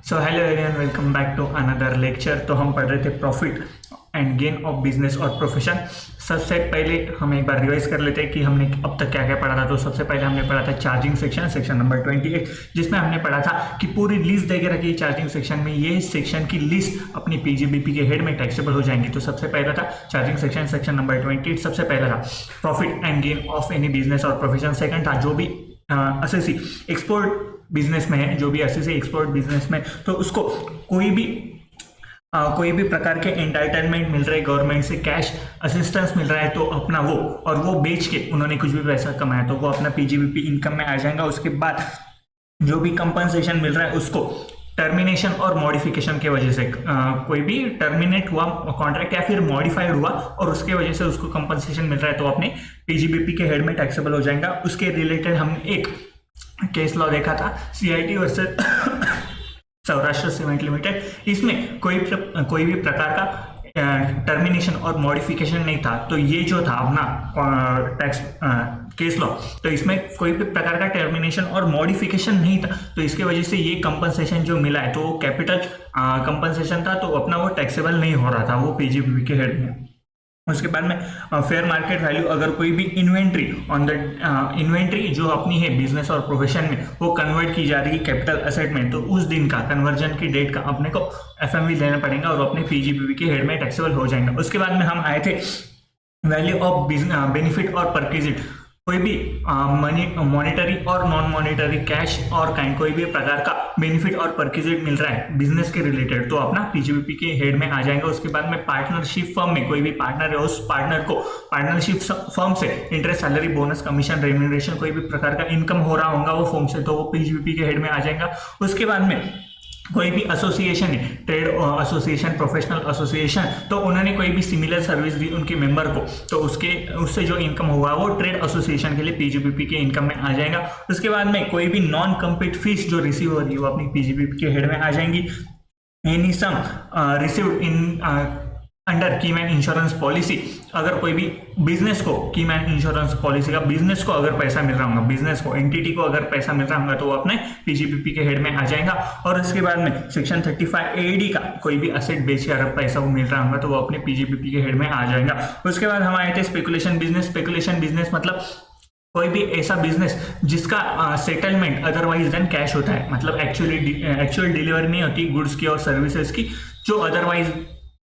So hello everyone, welcome back to another lecture. तो हम पढ़ रहे थे profit and gain of business और प्रोफेशन। सबसे पहले हम एक बार रिवाइज कर लेते हैं कि हमने अब तक क्या क्या पढ़ा था। तो सबसे पहले हमने पढ़ा था चार्जिंग सेक्शन नंबर 28, जिसमें हमने पढ़ा था कि पूरी लिस्ट देके रखी चार्जिंग सेक्शन में, ये सेक्शन की लिस्ट अपनी पीजीबीपी के हेड में टैक्सेबल हो जाएंगी। तो सबसे पहला था चार्जिंग सेक्शन नंबर 28। सबसे पहला था profit and gain of any business और प्रोफेशन। सेकंड था जो भी असेसी एक्सपोर्ट बिजनेस में है, जो भी असेसी एक्सपोर्ट बिजनेस में, तो उसको कोई भी प्रकार के एंटाइटलमेंट मिल रहे, गवर्नमेंट से कैश असिस्टेंस मिल रहा है, तो अपना वो और वो बेच के उन्होंने कुछ भी पैसा कमाया तो वो अपना पीजीबीपी इनकम में आ जाएगा। उसके बाद जो भी कंपनसेशन मिल रहा है उसको टर्मिनेशन और मॉडिफिकेशन के वजह से, कोई भी टर्मिनेट हुआ कॉन्ट्रैक्ट या फिर मॉडिफाइड हुआ और उसके वजह से उसको कंपनसेशन मिल रहा है तो अपने पीजीबीपी के हेड में टैक्सेबल हो जाएगा। उसके रिलेटेड हमने एक केस लॉ देखा था, CIT versus Saurashtra cement limited. इसमें कोई भी प्रकार का टर्मिनेशन और मॉडिफिकेशन नहीं था। तो ये जो था अपना टैक्स केस लॉ, तो इसमें कोई भी प्रकार का टर्मिनेशन और मॉडिफिकेशन नहीं था, तो इसके वजह से ये कंपनसेशन जो मिला है तो वो कैपिटल कंपनसेशन था, तो अपना वो टैक्सेबल नहीं हो रहा था वो पीजीबीपी के हेड में। उसके बाद में फेयर मार्केट वैल्यू, अगर कोई भी इन्वेंट्री ऑन द इन्वेंट्री जो अपनी है बिजनेस और प्रोफेशन में वो कन्वर्ट की जा रही है कैपिटल एसेट में, तो उस दिन का कन्वर्जन की डेट का अपने को एफएमवी देना पड़ेगा और अपने पीजीबीपी के हेड में टैक्सेबल हो जाएगा। उसके बाद में हम आए थे वैल्यू ऑफ बेनिफिट और परक्विजिट। कोई भी मॉनेटरी और नॉन मॉनेटरी कैश और काइंड कोई भी प्रकार का बेनिफिट और परक्विजिट मिल रहा है बिजनेस के रिलेटेड तो अपना पीजीबीपी के हेड में आ जाएगा। उसके बाद में पार्टनरशिप फर्म में कोई भी पार्टनर है, उस पार्टनर को पार्टनरशिप फर्म से interest, salary, bonus, commission, remuneration कोई भी प्रकार का इनकम हो रहा होगा वो फर्म से, तो वो पीजीबीपी के हेड में आ जाएगा। उसके बाद में कोई भी एसोसिएशन है, ट्रेड एसोसिएशन, प्रोफेशनल एसोसिएशन, तो उन्होंने कोई भी सिमिलर सर्विस दी उनके मेंबर को, तो उससे जो इनकम हुआ वो ट्रेड एसोसिएशन के लिए पीजीबीपी के इनकम में आ जाएगा। उसके बाद में कोई भी नॉन कम्पीट फीस जो रिसीव हो रही है वो अपनी पीजीबीपी के हेड में आ जाएंगी। Any sum received in under keyman insurance policy, अगर कोई भी बिजनेस को कीमैन इंश्योरेंस पॉलिसी का बिजनेस को अगर पैसा मिल रहा होगा, बिजनेस को एंटिटी को अगर पैसा मिल रहा होगा तो वो अपने पीजीबीपी के हेड में आ जाएगा। और उसके बाद में सेक्शन 35 एडी का कोई भी असेट बेच के अगर पैसा वो मिल रहा होगा तो वो अपने पीजीबीपी के हेड में आ जाएगा। उसके बाद हम आए थे स्पेकुलेशन बिजनेस। स्पेकुलेशन बिजनेस मतलब कोई भी ऐसा बिजनेस जिसका सेटलमेंट अदरवाइज देन कैश होता है, मतलब एक्चुअल डिलीवरी नहीं होती गुड्स की और सर्विसेज की, जो अदरवाइज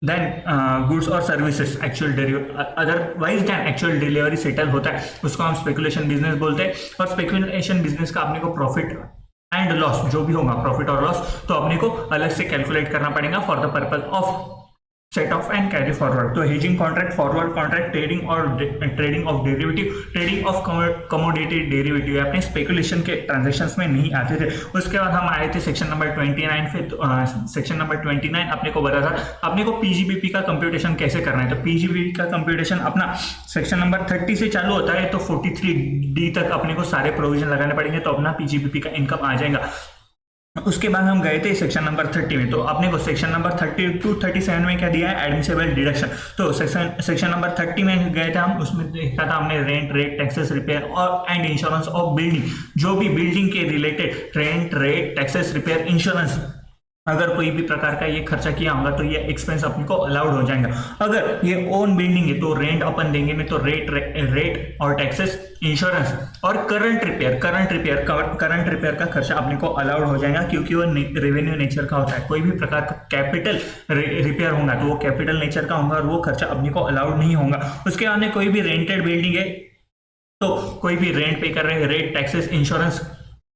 देन गुड्स और services otherwise than actual delivery settle होता है, उसको हम स्पेकुलेशन बिजनेस बोलते हैं। और स्पेकुलेशन बिजनेस का अपने को प्रॉफिट एंड लॉस जो भी होगा, प्रॉफिट और लॉस, तो अपने को अलग से कैलकुलेट करना पड़ेगा for the purpose of set off and carry forward. तो hedging contract, forward contract, trading of derivative, trading of commodity derivative अपने स्पेकुलेशन के ट्रांजेक्शन्स में नहीं आते थे। उसके बाद हम आए थे सेक्शन नंबर 29 पे। सेक्शन नंबर 29 अपने को बता था अपने को पीजीबीपी का कंप्यूटेशन कैसे करना है। तो पीजीबीपी का कंप्यूटेशन अपना सेक्शन नंबर 30 से चालू होता है, तो 43D तक अपने को सारे प्रोविजन लगाने पड़ेंगे तो अपना पीजीबीपी का इनकम आ जाएगा। उसके बाद हम गए थे सेक्शन नंबर 30 में, तो अपने को सेक्शन नंबर 30 to 37 में क्या दिया है, एडमिसिबल डिडक्शन। तो सेक्शन नंबर 30 में गए थे हम, उसमें देखा था हमने रेंट, रेट, टैक्सेस, रिपेयर और एंड इंश्योरेंस ऑफ बिल्डिंग। जो भी बिल्डिंग के related rent, rate, taxes, repair, insurance, अगर कोई भी प्रकार का ये खर्चा किया होगा तो ये एक्सपेंस अपने को अलाउड हो जाएगा। अगर ये ओन बिल्डिंग है तो रेंट अपन देंगे नहीं, तो रेट और टैक्सेस, इंश्योरेंस और करंट रिपेयर का खर्चा अपने को अलाउड हो जाएगा, क्योंकि वो रेवेन्यू नेचर का होता है। कोई भी प्रकार का कैपिटल रिपेयर होगा तो वो कैपिटल नेचर का होगा और वो खर्चा अपने को अलाउड नहीं होगा। उसके बाद में कोई भी रेंटेड बिल्डिंग है तो कोई भी रेंट पे कर रहे हैं, rate, taxes, insurance,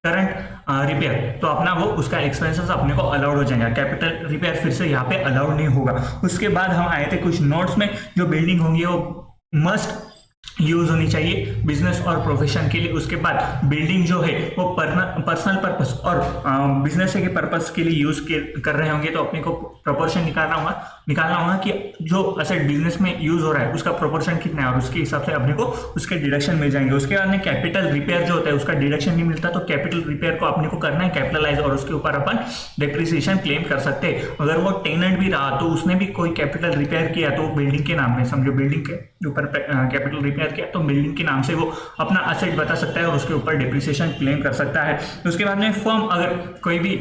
current repair, तो अपना वो उसका एक्सपेंसेस अपने को अलाउड हो जाएगा। कैपिटल रिपेयर फिर से यहाँ पे अलाउड नहीं होगा। उसके बाद हम आए थे कुछ नोट्स में, जो बिल्डिंग होंगी वो मस्ट यूज होनी चाहिए बिजनेस और प्रोफेशन के लिए। उसके बाद बिल्डिंग जो है वो पर्सनल पर्पस और बिजनेस के पर्पस के लिए यूज कर रहे होंगे, तो अपने को प्रोपोर्शन निकालना होगा कि जो असेट बिजनेस में यूज हो रहा है उसका प्रोपोर्शन कितना है और उसके हिसाब से अपने को उसके डिडक्शन मिल जाएंगे। उसके बाद में कैपिटल रिपेयर जो होता है उसका डिडक्शन नहीं मिलता, तो कैपिटल रिपेयर को अपने को करना है कैपिटलाइज और उसके ऊपर अपन डेप्रिसिएशन क्लेम कर सकते हैं। अगर वो टेनेंट भी रहा तो उसने भी कोई कैपिटल रिपेयर किया तो बिल्डिंग के नाम में, समझो बिल्डिंग के ऊपर कैपिटल रिपेयर किया तो बिल्डिंग के नाम से वो अपना असेट बता सकता है और उसके ऊपर डेप्रिसिएशन क्लेम कर सकता है। उसके बाद में फर्म अगर कोई भी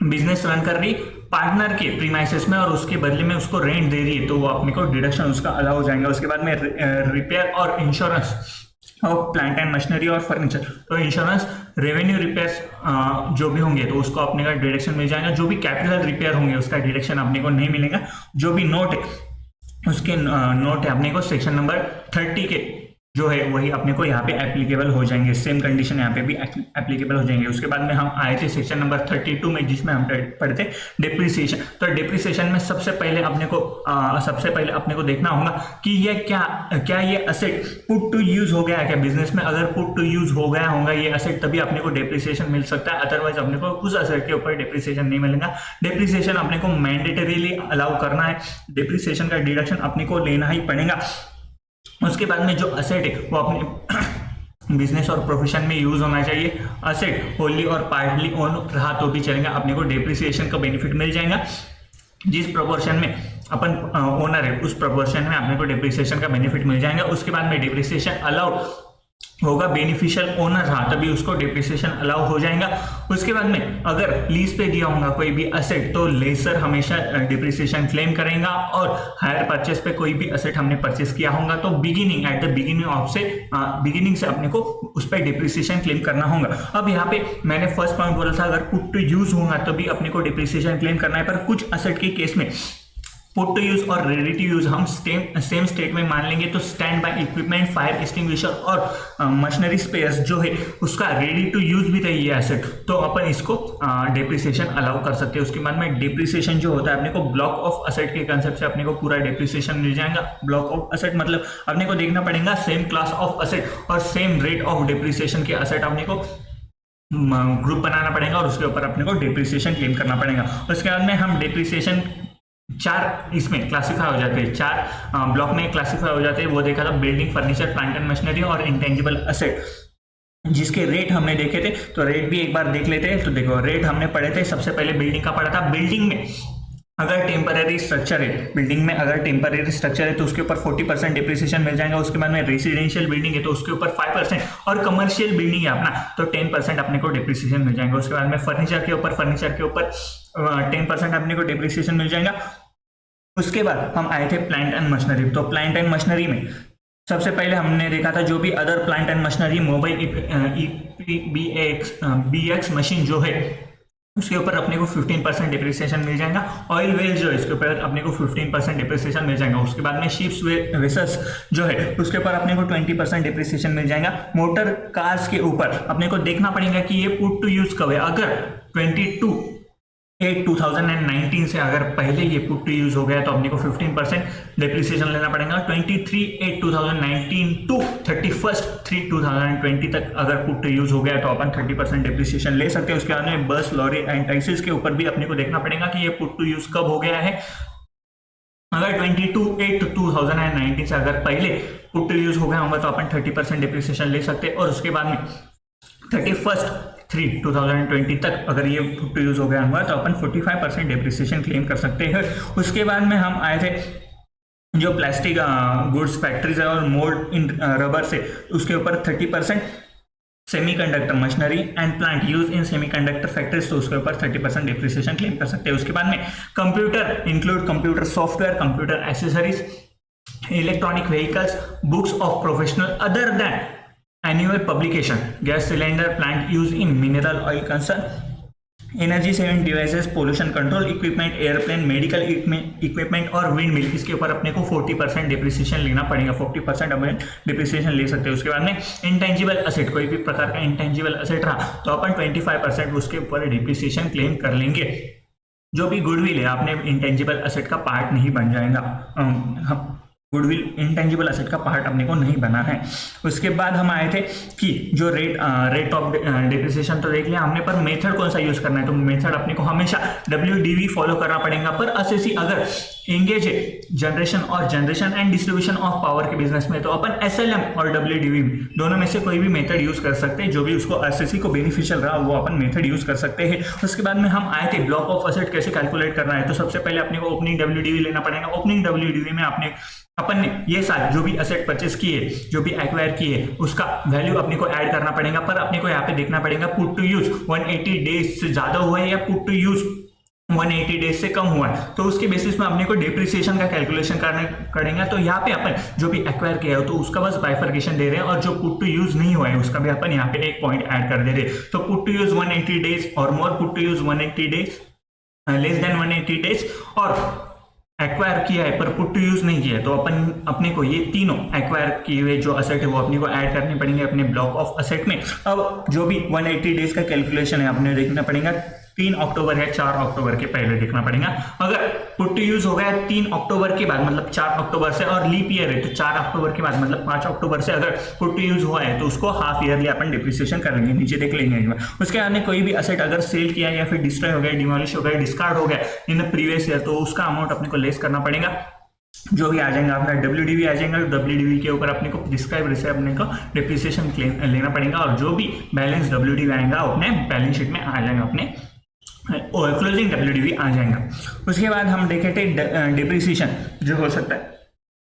बिजनेस रन कर रही पार्टनर के प्रीमाइसेस में और उसके बदले में उसको रेंट दे रही है, तो वो अपने को डिडक्शन उसका अलाउ हो जाएगा। उसके बाद में रिपेयर और इंश्योरेंस और प्लांट एंड मशीनरी और फर्नीचर, तो इंश्योरेंस, रेवेन्यू रिपेयर्स जो भी होंगे तो उसको अपने का डिडक्शन मिल जाएगा। जो भी कैपिटल रिपेयर होंगे उसका डिडक्शन अपने को नहीं मिलेगा। जो भी नोट है उसके नोट है अपने को सेक्शन नंबर 30 के जो है वही अपने को यहाँ पे एप्लीकेबल हो जाएंगे। सेम कंडीशन यहाँ पे भी एप्लीकेबल हो जाएंगे। उसके बाद में हम आए थे सेक्शन नंबर 32 में, जिसमें हम पढ़े थे डिप्रिसिएशन। तो डिप्रिसिएशन में सबसे पहले अपने को देखना होगा कि ये क्या ये असेट पुट टू यूज हो गया है क्या बिजनेस में। अगर पुट टू यूज हो गया होगा ये असेट तभी अपने को डिप्रिसिएशन मिल सकता है, अदरवाइज अपने को उस असेट के ऊपर डिप्रिसिएशन नहीं मिलेगा। डिप्रिसिएशन अपने को मैंडेटरीली अलाउ करना है, डिप्रिसिएशन का डिडक्शन अपने को लेना ही पड़ेगा। उसके बाद में जो असेट है वो अपने बिजनेस और प्रोफेशन में यूज होना चाहिए। असेट होली और पार्टली ओन रहा तो भी चलेगा, अपने को डेप्रिसिएशन का बेनिफिट मिल जाएगा। जिस प्रोपोर्शन में अपन ओनर है उस प्रोपोर्शन में अपने को डेप्रिसिएशन का बेनिफिट मिल जाएगा। उसके बाद में डेप्रिसिएशन अलाउड होगा, बेनिफिशियल ओनर रहा तभी उसको डेप्रिसिएशन अलाउ हो जाएगा। उसके बाद में अगर लीज पे दिया होगा कोई भी असेट तो लेसर हमेशा डेप्रिसिएशन क्लेम करेगा, और हायर परचेस पे कोई भी असेट हमने परचेस किया होगा तो एट द बिगिनिंग से अपने को उस पर डेप्रिसिएशन क्लेम करना होगा। अब यहाँ पे मैंने फर्स्ट पॉइंट बोला था अगर पुट टू यूज होगा तभी अपने को डेप्रिसिएशन क्लेम करना है, पर कुछ असेट के केस में पुट टू यूज और रेडी टू यूज हम सेम स्टेट में मान लेंगे तो stand by equipment, fire extinguisher और मशीनरी स्पेयर्स जो है उसका रेडी टू यूज भी चाहिए एसेट, तो अपन इसको डेप्रिसिएशन अलाउ कर सकते हैं। उसके बाद में डेप्रिसिएशन जो होता है अपने को ब्लॉक ऑफ असेट के कंसेप्ट से अपने को पूरा डेप्रिसिएशन मिल जाएगा। ब्लॉक ऑफ असेट मतलब अपने को देखना पड़ेगा सेम क्लास ऑफ असेट और सेम रेट ऑफ डेप्रिसिएशन के असेट अपने को ग्रुप बनाना पड़ेगा और उसके ऊपर अपने को डेप्रिसिएशन क्लेम करना पड़ेगा। उसके बाद में हम डेप्रिसिएशन 4 इसमें क्लासिफाई हो जाते हैं, 4 ब्लॉक में क्लासिफाई हो जाते हैं। वो देखा था building, furniture, plant and machinery और इंटेंजिबल असेट, जिसके रेट हमने देखे थे। तो रेट भी एक बार देख लेते हैं। तो देखो रेट हमने पढ़े थे, सबसे पहले बिल्डिंग का पढ़ा था। बिल्डिंग में अगर टेम्पररी स्ट्रक्चर है, तो उसके ऊपर 40% डिप्रिसिएशन मिल जाएगा। उसके बाद में रेसिडेंशियल बिल्डिंग है तो उसके ऊपर 5%, और कमर्शियल बिल्डिंग है अपना तो 10% अपने को डिप्रिसिएशन मिल जाएगा। उसके बाद में फर्नीचर के ऊपर 10% अपने को डिप्रिसिएशन मिल जाएगा। उसके बाद हम आए थे प्लांट एंड मशीनरी। तो प्लांट एंड मशीनरी में सबसे पहले हमने देखा था जो भी other plant and machinery, mobile BX machine जो है उसके ऊपर अपने को 15% डिप्रिसिएशन मिल जाएगा। ऑयल वेल जो है इसके ऊपर अपने को 15% डिप्रिसिएशन मिल जाएगा। उसके बाद में शिप्स वेसल्स जो है उसके ऊपर अपने को 20% डिप्रिसिएशन मिल जाएगा। मोटर कार्स के ऊपर अपने को देखना पड़ेगा कि ये पुट टू यूज कब है। अगर 22/8/2019 से अगर पहले ये पुट टू यूज हो गया तो अपने को 15% डिप्रिसिएशन लेना पड़ेगा। 23/8/2019 टू 31/3/2020 तक अगर पुट टू यूज हो गया तो अपन 30% डिप्रिसिएशन ले सकते हैं। उसके बाद में बस, लॉरी एंड टैक्सीज के ऊपर भी अपने को देखना पड़ेगा कि ये पुट टू यूज कब हो गया है। अगर 22/8/2019 से अगर पहले पुट टू यूज हो गया होगा तो अपन 30% डिप्रिसिएशन ले सकते हैं। और उसके बाद में 31/3/2020 तक अगर ये पुट टू यूज हो गया होगा तो अपन 45% डिप्रिसिएशन क्लेम कर सकते हैं। उसके बाद में हम आए थे जो प्लास्टिक गुड्स फैक्ट्रीज है और मोल्ड इन रबर से उसके ऊपर 30%, semiconductor machinery and plant use in semiconductor factories तो उसके ऊपर 30% डिप्रिसिएशन क्लेम कर सकते हैं। उसके बाद में computer include computer software, computer accessories, electronic vehicles, books of professional other than annual publication, gas cylinder, plant used in mineral oil concern, energy saving devices, pollution control equipment, airplane, medical equipment और wind mill, इसके ऊपर अपने को 40% depreciation लेना पड़ेगा। 40% अपन depreciation ले सकते हैं। उसके बाद में इंटेंजिबल असेट, कोई भी प्रकार का इंटेंजिबल असेट रहा तो अपन 25% उसके ऊपर डिप्रिसिएशन क्लेम कर लेंगे। जो भी गुडविल है अपने इंटेंजिबल असेट का पार्ट नहीं बन जाएगा। गुडविल इंटेंजिबल असेट का पार्ट अपने को नहीं बना है। उसके बाद हम आए थे कि जो रेट ऑफ डिप्रिसिएशन तो देख लिया हमने, पर मेथड कौन सा यूज करना है। तो मेथड अपने को हमेशा WDV फॉलो करना पड़ेगा। पर असेसी अगर एंगेज है generation and distribution of power के बिजनेस में तो अपन SLM और WDV दोनों में से कोई भी मेथड यूज कर सकते हैं। जो भी उसको असेसी को बेनिफिशियल रहा वो अपन मेथड यूज कर सकते हैं। उसके बाद में हम आए थे ब्लॉक ऑफ असेट कैसे कैलकुलेट करना है। तो सबसे पहले अपने को ओपनिंग WDV लेना पड़ेगा। ओपनिंग WDV में आपने अपन ने ये साथ जो भी असेट परचेस किए, जो भी एक्वायर किए, उसका वैल्यू अपने को ऐड करना पड़ेगा, पर अपने को यहाँ पे देखना पड़ेगा पुट टू यूज 180 डेज से ज्यादा हुआ है या पुट टू यूज 180 डेज से कम हुआ है, तो उसके बेसिस में अपने को डिप्रिसिएशन का कैलकुलेशन करना पड़ेगा। तो यहाँ पे अपन जो भी एक्वायर किया है तो उसका बस बाइफर्केशन दे रहे हैं, और जो पुट टू यूज नहीं हुआ है उसका भी अपन यहाँ पे एक पॉइंट ऐड कर दे रहे हैं। तो पुट टू यूज 180 डेज और more, put to use 180 days, less than 180 days, और एक्वायर किया है पर पुट टू यूज नहीं किया है, तो अपन अपने को ये तीनों एक्वायर किए हुए जो असेट है वो अपने को ऐड करने पड़ेंगे अपने ब्लॉक ऑफ असेट में। अब जो भी 180 डेज का कैलकुलेशन है अपने देखना पड़ेगा 3 अक्टूबर या 4 अक्टूबर के पहले देखना पड़ेगा। अगर पुट टू यूज हो गया 3 अक्टूबर के बाद मतलब 4 अक्टूबर से, और लीप ईयर है तो 4 अक्टूबर के बाद मतलब 5 अक्टूबर से अगर पुट टू यूज हुआ है तो उसको हाफ ईयरली अपन डिप्रिसिएशन कर लेंगे, नीचे देख लेंगे एक बार। उसके बाद में कोई भी असेट अगर सेल किया या फिर डिस्ट्रॉय हो गया, डिमोलिश हो गया, डिस्कार्ड हो गया इन द प्रीवियस ईयर, तो उसका अमाउंट अपने को लेस करना पड़ेगा। जो भी आ जाएगा अपना WDV आ जाएगा, WDV के ऊपर अपने को प्रिस्क्राइब से अपने को डिप्रिसिएशन क्लेम लेना पड़ेगा, और जो भी बैलेंस WDV आएगा अपने बैलेंस शीट में आ जाएगा, अपने क्लोजिंग WDV आ जाएगा। उसके बाद हम देखे थे डिप्रिसिएशन जो हो सकता है,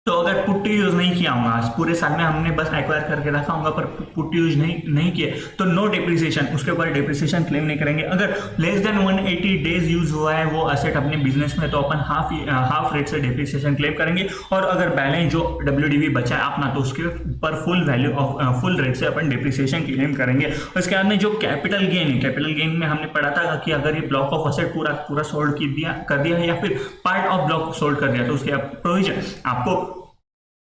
तो अगर पुट टू यूज नहीं किया होगा, आज पूरे साल में हमने बस एक्वायर करके रखा होगा पर पुट टू यूज नहीं किए तो नो डिप्रिसिएशन, उसके ऊपर डिप्रिसिएशन क्लेम नहीं करेंगे। अगर लेस देन 180 डेज यूज हुआ है वो असेट अपने बिजनेस में, तो अपन हाफ रेट से डिप्रिसिएशन क्लेम करेंगे, और अगर बैलेंस जो WDV बचा है अपना तो उसके ऊपर full value of full rate से अपन डिप्रिसिएशन क्लेम करेंगे। उसके बाद में जो कैपिटल गेन है, कैपिटल गेन में हमने पढ़ा था कि अगर ये ब्लॉक ऑफ असेट पूरा सोल्ड कर दिया या फिर पार्ट ऑफ ब्लॉक सोल्ड कर दिया तो उसके प्रोविजन आपको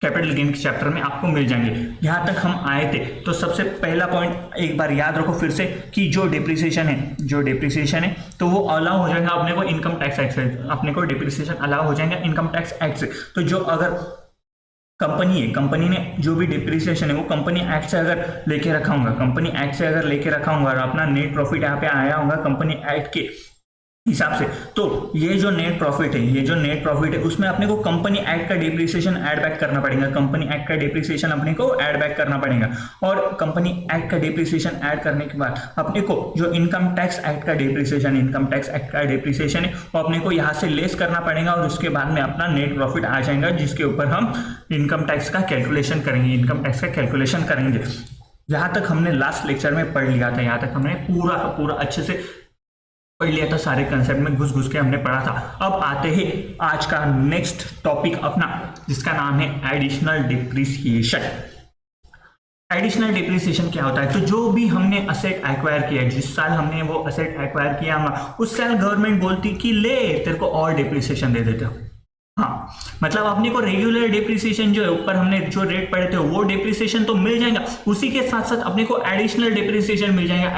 कैपिटल गेन के चैप्टर में आपको मिल जाएंगे। यहां तक हम आए थे, तो सबसे पहला पॉइंट एक बार याद रखो फिर से कि जो डिप्रिसिएशन है तो वो अलाउ हो जाएगा अपने को इनकम टैक्स एक्ट से, अपने को डिप्रिसिएशन अलाउ हो जाएगा इनकम टैक्स एक्ट से। तो जो अगर कंपनी ने जो भी डिप्रिसिएशन है वो कंपनी एक्ट से अगर लेके रखा होगा, और अपना नेट प्रॉफिट यहाँ पे आया होगा कंपनी एक्ट के हिसाब से, तो ये जो नेट प्रॉफिट है उसमें अपने को कंपनी एक्ट का डिप्रिसिएशन ऐड बैक करना पड़ेगा, कंपनी एक्ट का डिप्रिसिएशन अपने को ऐड बैक करना पड़ेगा। और कंपनी एक्ट का डिप्रिसिएशन ऐड करने के बाद अपने को जो इनकम टैक्स एक्ट का डिप्रिसिएशन है वो अपने को यहाँ से लेस करना पड़ेगा, और उसके बाद में अपना नेट प्रॉफिट आ जाएगा जिसके ऊपर हम इनकम टैक्स का कैलकुलेशन करेंगे। यहाँ तक हमने लास्ट लेक्चर में पढ़ लिया था, यहाँ तक हमने पूरा अच्छे से पढ़ लिया था, सारे कंसेप्ट में घुस के हमने पढ़ा था। अब आते हैं आज का नेक्स्ट टॉपिक अपना, जिसका नाम है एडिशनल डिप्रिसिएशन। एडिशनल डिप्रिसिएशन क्या होता है? तो जो भी हमने असेट एक्वायर किया है, जिस साल हमने वो असेट एक्वायर किया उस साल गवर्नमेंट बोलती कि ले तेरे को और डिप्रिसिएशन दे देते हो। हाँ, मतलब अपने को रेगुलर डिप्रिसिएशन जो है ऊपर हमने जो रेट पढ़े थे वो डिप्रिसिएशन तो मिल जाएगा, उसी के साथ साथ अपने को एडिशनल डिप्रिसिएशन मिल जाएगा,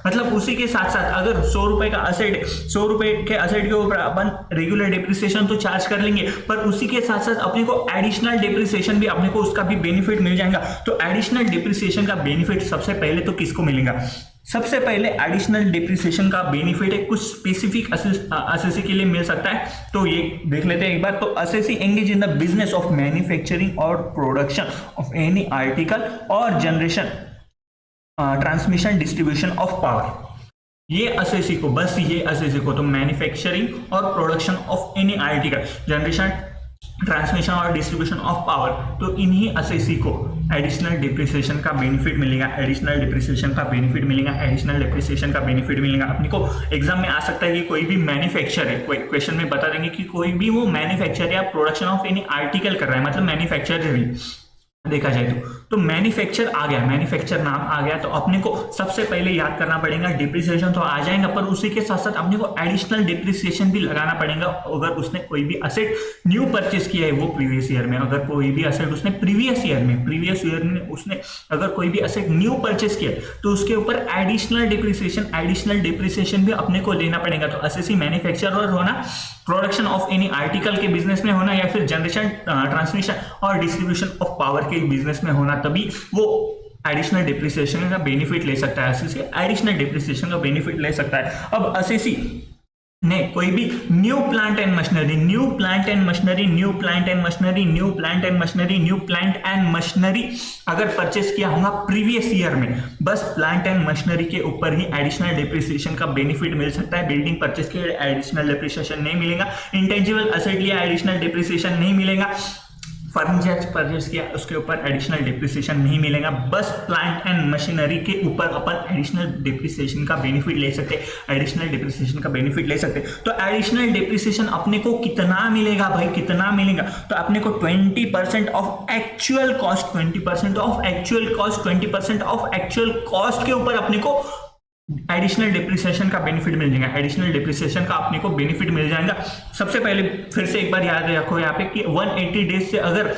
मतलब उसी के साथ साथ अगर 100 रुपए का असेट, 100 रुपए के असेट के ऊपर अपन रेगुलर डिप्रिसिएशन तो चार्ज कर लेंगे, पर उसी के साथ साथ अपने को एडिशनल डिप्रिसिएशन भी अपने को उसका भी बेनिफिट मिल जाएगा। तो एडिशनल डिप्रिसिएशन का बेनिफिट सबसे पहले तो किसको मिलेगा? सबसे पहले एडिशनल डिप्रिसिएशन का बेनिफिट है कुछ स्पेसिफिक असेसी के लिए मिल सकता है, तो ये देख लेते हैं एक बार। तो assessee engage in the business of manufacturing और प्रोडक्शन ऑफ एनी आर्टिकल और generation, transmission, distribution of power. ये असेसी को तो मैन्युफैक्चरिंग और production of any article, generation, transmission और डिस्ट्रीब्यूशन ऑफ पावर, तो इन्हीं असेसी को एडिशनल डिप्रिसिएशन का बेनिफिट मिलेगा। एडिशनल डिप्रिसिएशन का बेनिफिट मिलेगा अपने को। एग्जाम में आ सकता है कि कोई भी मैन्युफैक्चर है, कोई क्वेश्चन में बता देंगे कि कोई भी वो मैन्युफैक्चर या प्रोडक्शन ऑफ एनी आर्टिकल कर रहा है, मतलब मैन्युफैक्चर भी देखा जाए तो मैन्युफैक्चर आ गया, मैन्युफैक्चर नाम आ गया, तो अपने को सबसे पहले याद करना पड़ेगा डिप्रिसिएशन तो आ जाएगा, पर उसी के साथ साथ अपने को एडिशनल डिप्रिसिएशन भी लगाना पड़ेगा। अगर उसने कोई भी असेट न्यू परचेस किया है वो प्रीवियस ईयर में, अगर कोई भी असेट उसने प्रीवियस ईयर में उसने अगर कोई भी असेट न्यू परचेस किया तो उसके ऊपर एडिशनल डिप्रिसिएशन भी अपने को लेना पड़ेगा। तो असेसी मैन्युफैक्चरर होना, प्रोडक्शन ऑफ एनी आर्टिकल के बिजनेस में होना, या फिर जनरेशन, ट्रांसमिशन और डिस्ट्रीब्यूशन ऑफ पावर के बिजनेस में होना, तभी वो एडिशनल डिप्रिसिएशन का बेनिफिट ले सकता है। असेसी एडिशनल डिप्रिसिएशन का बेनिफिट ले सकता है। अब असेसी नहीं, कोई भी new plant and machinery, new plant and machinery, new plant and machinery, new plant and machinery, new plant and machinery अगर परचेस किया होगा प्रीवियस ईयर में, बस प्लांट एंड मशीनरी के ऊपर ही एडिशनल डिप्रिसिएशन का बेनिफिट मिल सकता है। बिल्डिंग परचेस के एडिशनल डिप्रिसिएशन नहीं मिलेगा, इंटेंजिबल असेट लिया एडिशनल डिप्रिसिएशन नहीं मिलेगा, फर्नीचर परचेस किया उसके ऊपर एडिशनल डिप्रिसिएशन नहीं मिलेगा, बस प्लांट एंड मशीनरी के ऊपर अपन एडिशनल डिप्रिसिएशन का बेनिफिट ले सकते हैं, एडिशनल डिप्रिसिएशन का बेनिफिट ले सकते हैं। तो एडिशनल डिप्रिसिएशन अपने को कितना मिलेगा भाई, कितना मिलेगा? तो अपने को 20% of actual cost, 20% of actual cost, 20% of actual cost के ऊपर अपने को एडिशनल डिप्रिसिएशन का बेनिफिट मिल जाएगा, एडिशनल डिप्रिसिएशन का अपने को बेनिफिट मिल जाएगा। सबसे पहले फिर से एक बार याद रखो यहाँ पे कि 180 डेज से अगर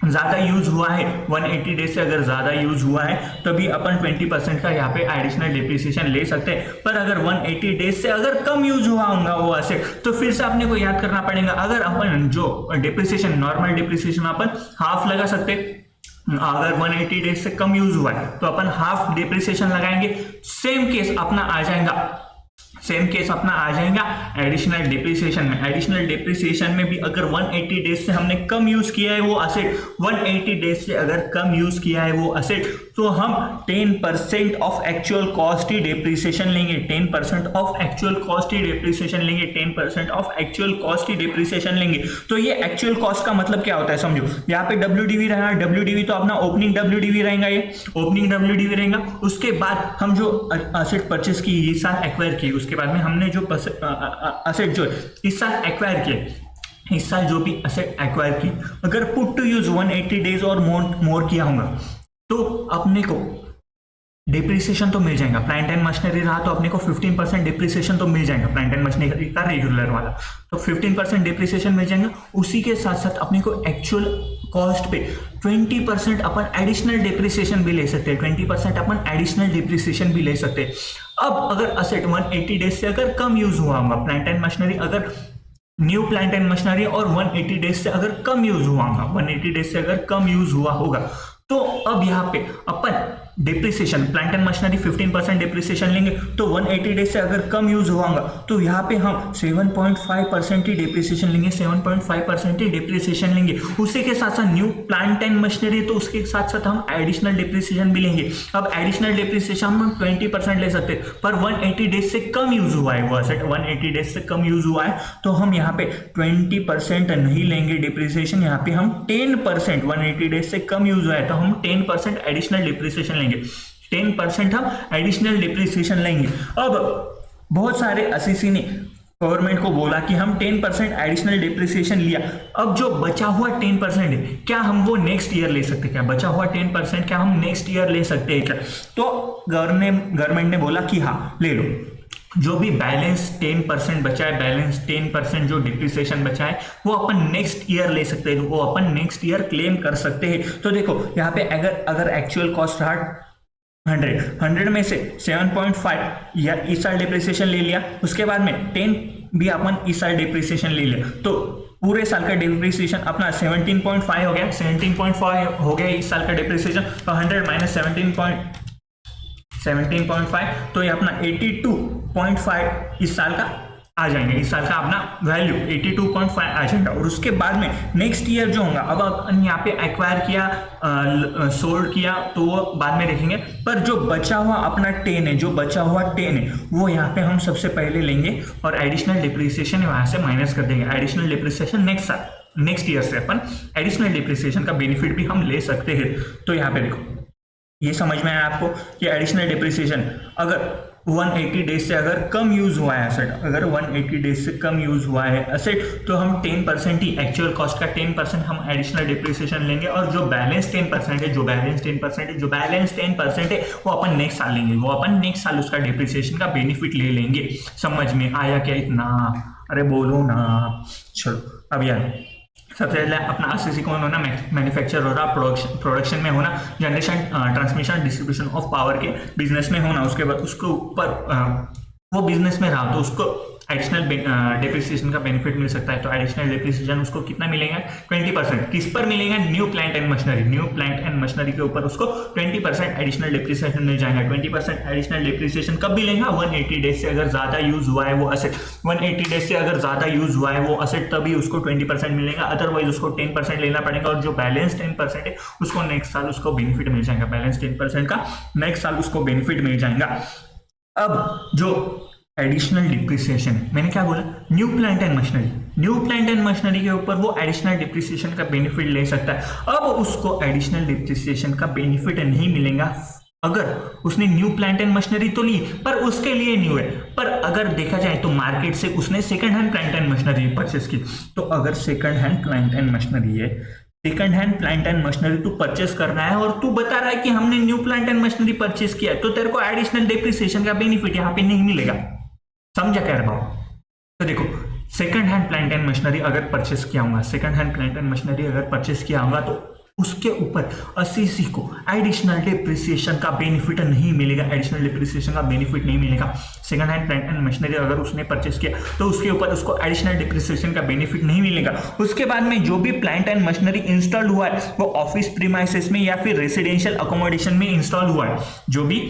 ज्यादा यूज हुआ है, 180 डेज से अगर ज्यादा यूज हुआ है तभी अपन 20% का यहाँ पे एडिशनल डिप्रिसिएशन ले सकते हैं। पर अगर 180 डेज से अगर कम यूज हुआ होगा वो एसेट, तो फिर से अपने को याद करना पड़ेगा। अगर अपन जो डिप्रिसिएशन, नॉर्मल डिप्रिसिएशन अपन हाफ लगा सकते, अगर 180 डेज से कम यूज हुआ है तो अपन हाफ डिप्रिसिएशन लगाएंगे। सेम केस अपना आ जाएगा एडिशनल डिप्रिसिएशन में। एडिशनल डिप्रिसिएशन में भी अगर 180 डेज से हमने कम यूज किया है वो एसेट, 180 डेज से अगर कम यूज किया है वो एसेट, तो हम 10% of actual cost he depreciation लेंगे, 10% of actual cost he depreciation लेंगे, 10% of actual cost he depreciation लेंगे। तो ये एक्चुअल कॉस्ट का मतलब क्या होता है समझो। यहाँ पे WDV रहा, WDV तो अपना ओपनिंग WDV रहेगा, ये ओपनिंग WDV रहेगा। उसके बाद हम जो एसेट परचेस की ये साल एक्वायर किए, उसके बाद में हमने जो एसेट जो इस साल एक्वायर किए, इस साल जो भी एसेट एक्वायर की, अगर पुट टू यूज 180 डेज और मोर किया होगा तो अपने को डिप्रिसिएशन तो मिल जाएगा। प्लांट एंड मशीनरी रहा तो अपने को 15% डिप्रिसिएशन तो मिल जाएगा, प्लांट एंड मशीनरी का रेगुलर वाला, तो 15% डिप्रिसिएशन मिल जाएगा। उसी के साथ साथ अपने को एक्चुअल कॉस्ट पे 20% अपन एडिशनल डिप्रिसिएशन भी ले सकते हैं, 20% अपन एडिशनल डिप्रिसिएशन भी ले सकते हैं। अब अगर असेट 180 डेज से अगर कम यूज हुआ होगा, प्लांट एंड मशीनरी अगर न्यू प्लांट एंड मशीनरी और 180 डेज से अगर कम यूज हुआ होगा, 180 डेज से अगर कम यूज हुआ होगा, तो अब यहाँ पे अपन depreciation, plant and machinery 15% depreciation लेंगे, तो 180 डेज से अगर कम यूज हुआ होगा तो यहाँ पे हम 7.5% ही डिप्रिसिएशन लेंगे, 7.5% ही डिप्रिसिएशन लेंगे। उसी के साथ साथ न्यू प्लांट एंड मशीनरी, तो उसके साथ साथ हम एडिशनल डिप्रिसिएशन भी लेंगे। अब एडिशनल डिप्रिसिएशन हम 20% ले सकते हैं, पर 180 डेज से कम यूज हुआ है वो एसेट, 180 डेज से कम यूज हुआ है तो हम यहाँ पे 20% नहीं लेंगे डिप्रिसिएशन, यहाँ पे हम 10%, 180 डेज से कम यूज हुआ है तो हम 10% एडिशनल डिप्रिसिएशन लेंगे, 10% हम एडिशनल डिप्रिसिएशन लेंगे। अब बहुत सारे असीसी ने गवर्नमेंट को बोला कि हम 10% एडिशनल डिप्रिसिएशन लिया, अब जो बचा हुआ 10% है क्या हम वो नेक्स्ट ईयर ले सकते हैं क्या? बचा हुआ 10% क्या हम नेक्स्ट ईयर ले सकते हैं क्या? तो गवर्नमेंट ने बोला कि हाँ ले लो, जो भी बैलेंस 10% बचा है, बैलेंस 10% जो डिप्रिसिएशन बचा है वो अपन नेक्स्ट ईयर ले सकते हैं, वो अपन नेक्स्ट ईयर क्लेम कर सकते हैं। तो देखो यहाँ पे अगर एक्चुअल कॉस्ट रहा 100 में से 7.5 या इस साल डिप्रिसिएशन ले लिया, उसके बाद में 10 भी अपन इस साल डिप्रिसिएशन ले लिया, तो पूरे साल का डिप्रिसिएशन अपना 17.5 हो गया, 17.5 हो गया इस साल का डिप्रिसिएशन, तो 100 माइनस 17.5 तो ये अपना 82.5 इस साल का आ जाएंगे, इस साल का अपना वैल्यू 82.5 आ जाएगा। और उसके बाद में नेक्स्ट ईयर जो होगा, अब अपन यहाँ पे एक्वायर किया, सोल्ड किया तो वो बाद में देखेंगे, पर जो बचा हुआ अपना 10 है, जो बचा हुआ 10 है वो यहाँ पे हम सबसे पहले लेंगे और एडिशनल डिप्रिसिएशन वहाँ से माइनस कर देंगे। एडिशनल डिप्रिसिएशन नेक्स्ट ईयर से अपन एडिशनल डिप्रिसिएशन का बेनिफिट भी हम ले सकते हैं। तो यहाँ पे देखो ये समझ में आया आपको कि एडिशनल डिप्रिसिएशन अगर 180 डेज से अगर कम यूज हुआ है एसेट, अगर 180 डेज से कम यूज हुआ है एसेट तो हम 10% ही एक्चुअल कॉस्ट का 10% हम एडिशनल डिप्रिसिएशन लेंगे, और जो बैलेंस 10% है, जो बैलेंस 10% है वो अपन नेक्स्ट साल लेंगे, वो अपन नेक्स्ट साल उसका डिप्रिसिएशन का बेनिफिट ले लेंगे। समझ में आया क्या इतना? अरे बोलो ना। चलो अब यार सबसे पहले अपना असेसी कौन होना, मैन्युफैक्चर हो रहा, प्रोडक्शन में होना, generation, transmission, distribution of power के बिजनेस में होना, उसके बाद उसके ऊपर वो बिजनेस में रहा तो उसको एडिशनल डिप्रिसिएशन का बेनिफिट मिल सकता है। तो एडिशनल डिप्रिसिएशन उसको कितना मिलेगा? 20%। किस पर मिलेगा? New plant and machinery. New plant and machinery के ऊपर उसको 20% एडिशनल डिप्रिसिएशन मिल जाएगा। 20% एडिशनल डिप्रिसिएशन कब मिलेगा? 180 डेज से अगर ज्यादा यूज हुआ है वो असेट, 180 डेज से अगर ज्यादा यूज हुआ है वो असेट, तभी उसको 20% मिलेगा। अदरवाइज उसको 10% लेना पड़ेगा और जो बैलेंस 10% है उसको नेक्स्ट साल उसको बेनिफिट मिल जाएगा। बैलेंस 10% का नेक्स्ट साल उसको बेनिफिट मिल जाएगा। अब जो एडिशनल डिप्रिसिएशन, मैंने क्या बोला? New plant and machinery. New plant and machinery के ऊपर वो एडिशनल डिप्रिसिएशन का बेनिफिट ले सकता है। अब उसको एडिशनल डिप्रिसिएशन का बेनिफिट नहीं मिलेगा अगर उसने न्यू प्लांट एंड मशीनरी तो ली पर उसके लिए न्यू है, पर अगर देखा जाए तो मार्केट से उसने second hand plant and machinery purchase की। तो अगर second hand plant and machinery है, second hand plant and machinery तू परचेस करना है और तू बता रहा है कि हमने new plant and machinery purchase किया है, तो तेरे को एडिशनल डिप्रिसिएशन का बेनिफिट यहाँ पे नहीं मिलेगा। समझा कह रहा हूं? तो देखो, second hand plant and machinery अगर परचेस किया होगा, second hand plant and machinery अगर परचेस किया होगा तो उसके ऊपर असीसी को एडिशनल डिप्रिसिएशन का बेनिफिट नहीं मिलेगा। एडिशनल डिप्रिसिएशन का बेनिफिट नहीं मिलेगा। Second hand plant and machinery अगर उसने परचेस किया तो उसके ऊपर उसको एडिशनल डिप्रिसिएशन का बेनिफिट नहीं मिलेगा। उसके बाद में जो भी प्लांट एंड मशीनरी इंस्टॉल हुआ है वो ऑफिस प्रीमाइसेस में या फिर रेसिडेंशियल अकोमोडेशन में इंस्टॉल हुआ है, जो भी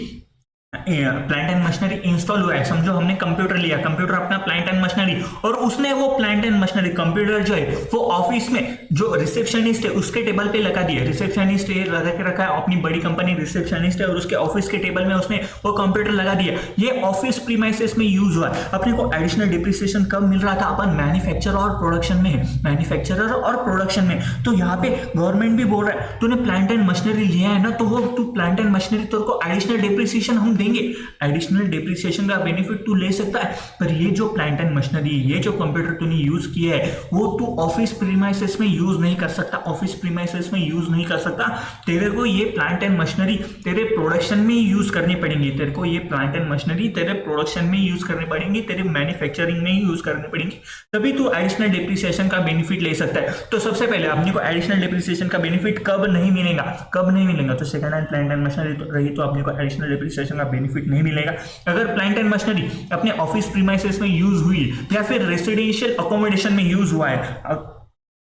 प्लांट एंड मशीनरी इंस्टॉल हुआ है, समझो हमने कंप्यूटर लिया, कंप्यूटर अपना प्लांट एंड मशीनरी, और उसने वो प्लांट एंड मशीनरी कंप्यूटर जो है वो ऑफिस में जो रिसेप्शनिस्ट है उसके टेबल पे लगा दिया। रिसेप्शनिस्ट लगा के रखा है, अपनी बड़ी कंपनी रिसेप्शनिस्ट है और उसके ऑफिस के टेबल में उसने वो कंप्यूटर लगा दिया। ये ऑफिस प्रीमाइसेस में यूज हुआ है। अपने को एडिशनल डिप्रिसिएशन कब मिल रहा था? अपन मैन्युफैक्चरर और प्रोडक्शन में है, मैन्युफैक्चरर और प्रोडक्शन में। तो यहाँ पे गवर्नमेंट भी बोल रहा है तूने प्लांट एंड मशीनरी लिया है ना, तो वो तू प्लांट एंड मशीनरी तेरे को एडिशनल डिप्रिसिएशन हम देंगे, एडिशनल डिप्रिसिएशन का बेनिफिट तू ले सकता है। पर ये जो प्लांट एंड मशीनरी, ये जो कंप्यूटर तूने यूज किया है वो तू ऑफिस प्रीमाइसेस में यूज नहीं कर सकता। ऑफिस प्रीमाइसेस में यूज नहीं कर सकता। तेरे को ये प्लांट एंड मशीनरी तेरे प्रोडक्शन में यूज करनी पड़ेंगी। तेरे को ये प्लांट एंड मशीनरी तेरे प्रोडक्शन में यूज करनी पड़ेंगी, तेरे मैन्युफैक्चरिंग में यूज करनी पड़ेंगी, तभी तू एडिशनल डिप्रिसिएशन का बेनिफिट ले सकता है। तो सबसे पहले अपने को एडिशनल डिप्रिसिएशन का बेनिफिट कब नहीं मिलेगा? कब नहीं मिलेगा? तो second hand plant and machinery रही तो अपने को एडिशनल डिप्रिसिएशन का बेनिफिट नहीं मिलेगा। अगर प्लांट एंड मशीनरी अपने ऑफिस प्रीमाइसेस में यूज हुई या फिर रेसिडेंशियल अकोमोडेशन में यूज हुआ है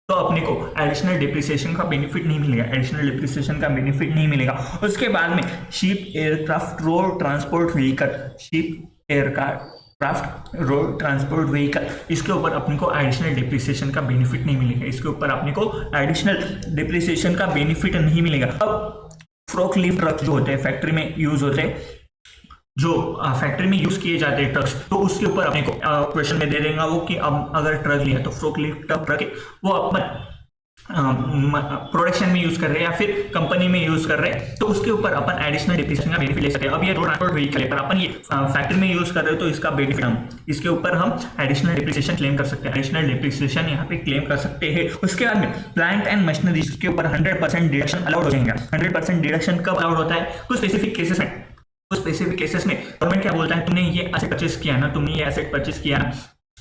तो अपने को एडिशनल डिप्रिसिएशन का बेनिफिट नहीं मिलेगा। एडिशनल डिप्रिसिएशन का बेनिफिट नहीं मिलेगा। उसके बाद में ship, aircraft, road transport vehicle, ship, aircraft, road transport vehicle, इसके ऊपर अपने को एडिशनल डिप्रिसिएशन का बेनिफिट नहीं मिलेगा। इसके ऊपर अपने को एडिशनल डिप्रिसिएशन का बेनिफिट नहीं मिलेगा। अब फोर्कलिफ्ट ट्रक जो होते हैं फैक्ट्री में यूज होते हैं, जो फैक्ट्री में यूज किए जाते हैं ट्रक्स, तो उसके ऊपर अपने को क्वेश्चन में दे देगा वो कि अब अगर ट्रक लिया तो फोर्कलिफ्ट ट्रक है वो अपन प्रोडक्शन में यूज कर रहे हैं या फिर कंपनी में यूज कर रहे हैं, तो उसके ऊपर अपन एडिशनल डिप्रिसिएशन का बेनिफिट ले सकते हैं। अब ये रोड ट्रांसपोर्ट व्हीकल है पर अपन ये फैक्ट्री में यूज कर रहे हो तो इसका बेनिफिट हम इसके ऊपर हम एडिशनल डिप्रिसिएशन क्लेम कर सकते हैं। एडिशनल डिप्रिसिएशन यहाँ पे क्लेम कर सकते हैं। उसके बाद में प्लांट एंड मशीनरी के ऊपर 100% डिडक्शन अलाउड हो जाएगा। 100% डिडक्शन कब अलाउड होता है? कुछ स्पेसिफिक केसेस में। तो स्पेसिफिक केसेस में गवर्नमेंट क्या बोलता है, तुमने ये एसेट परचेस किया ना, तुमने ये एसेट परचेस किया ना,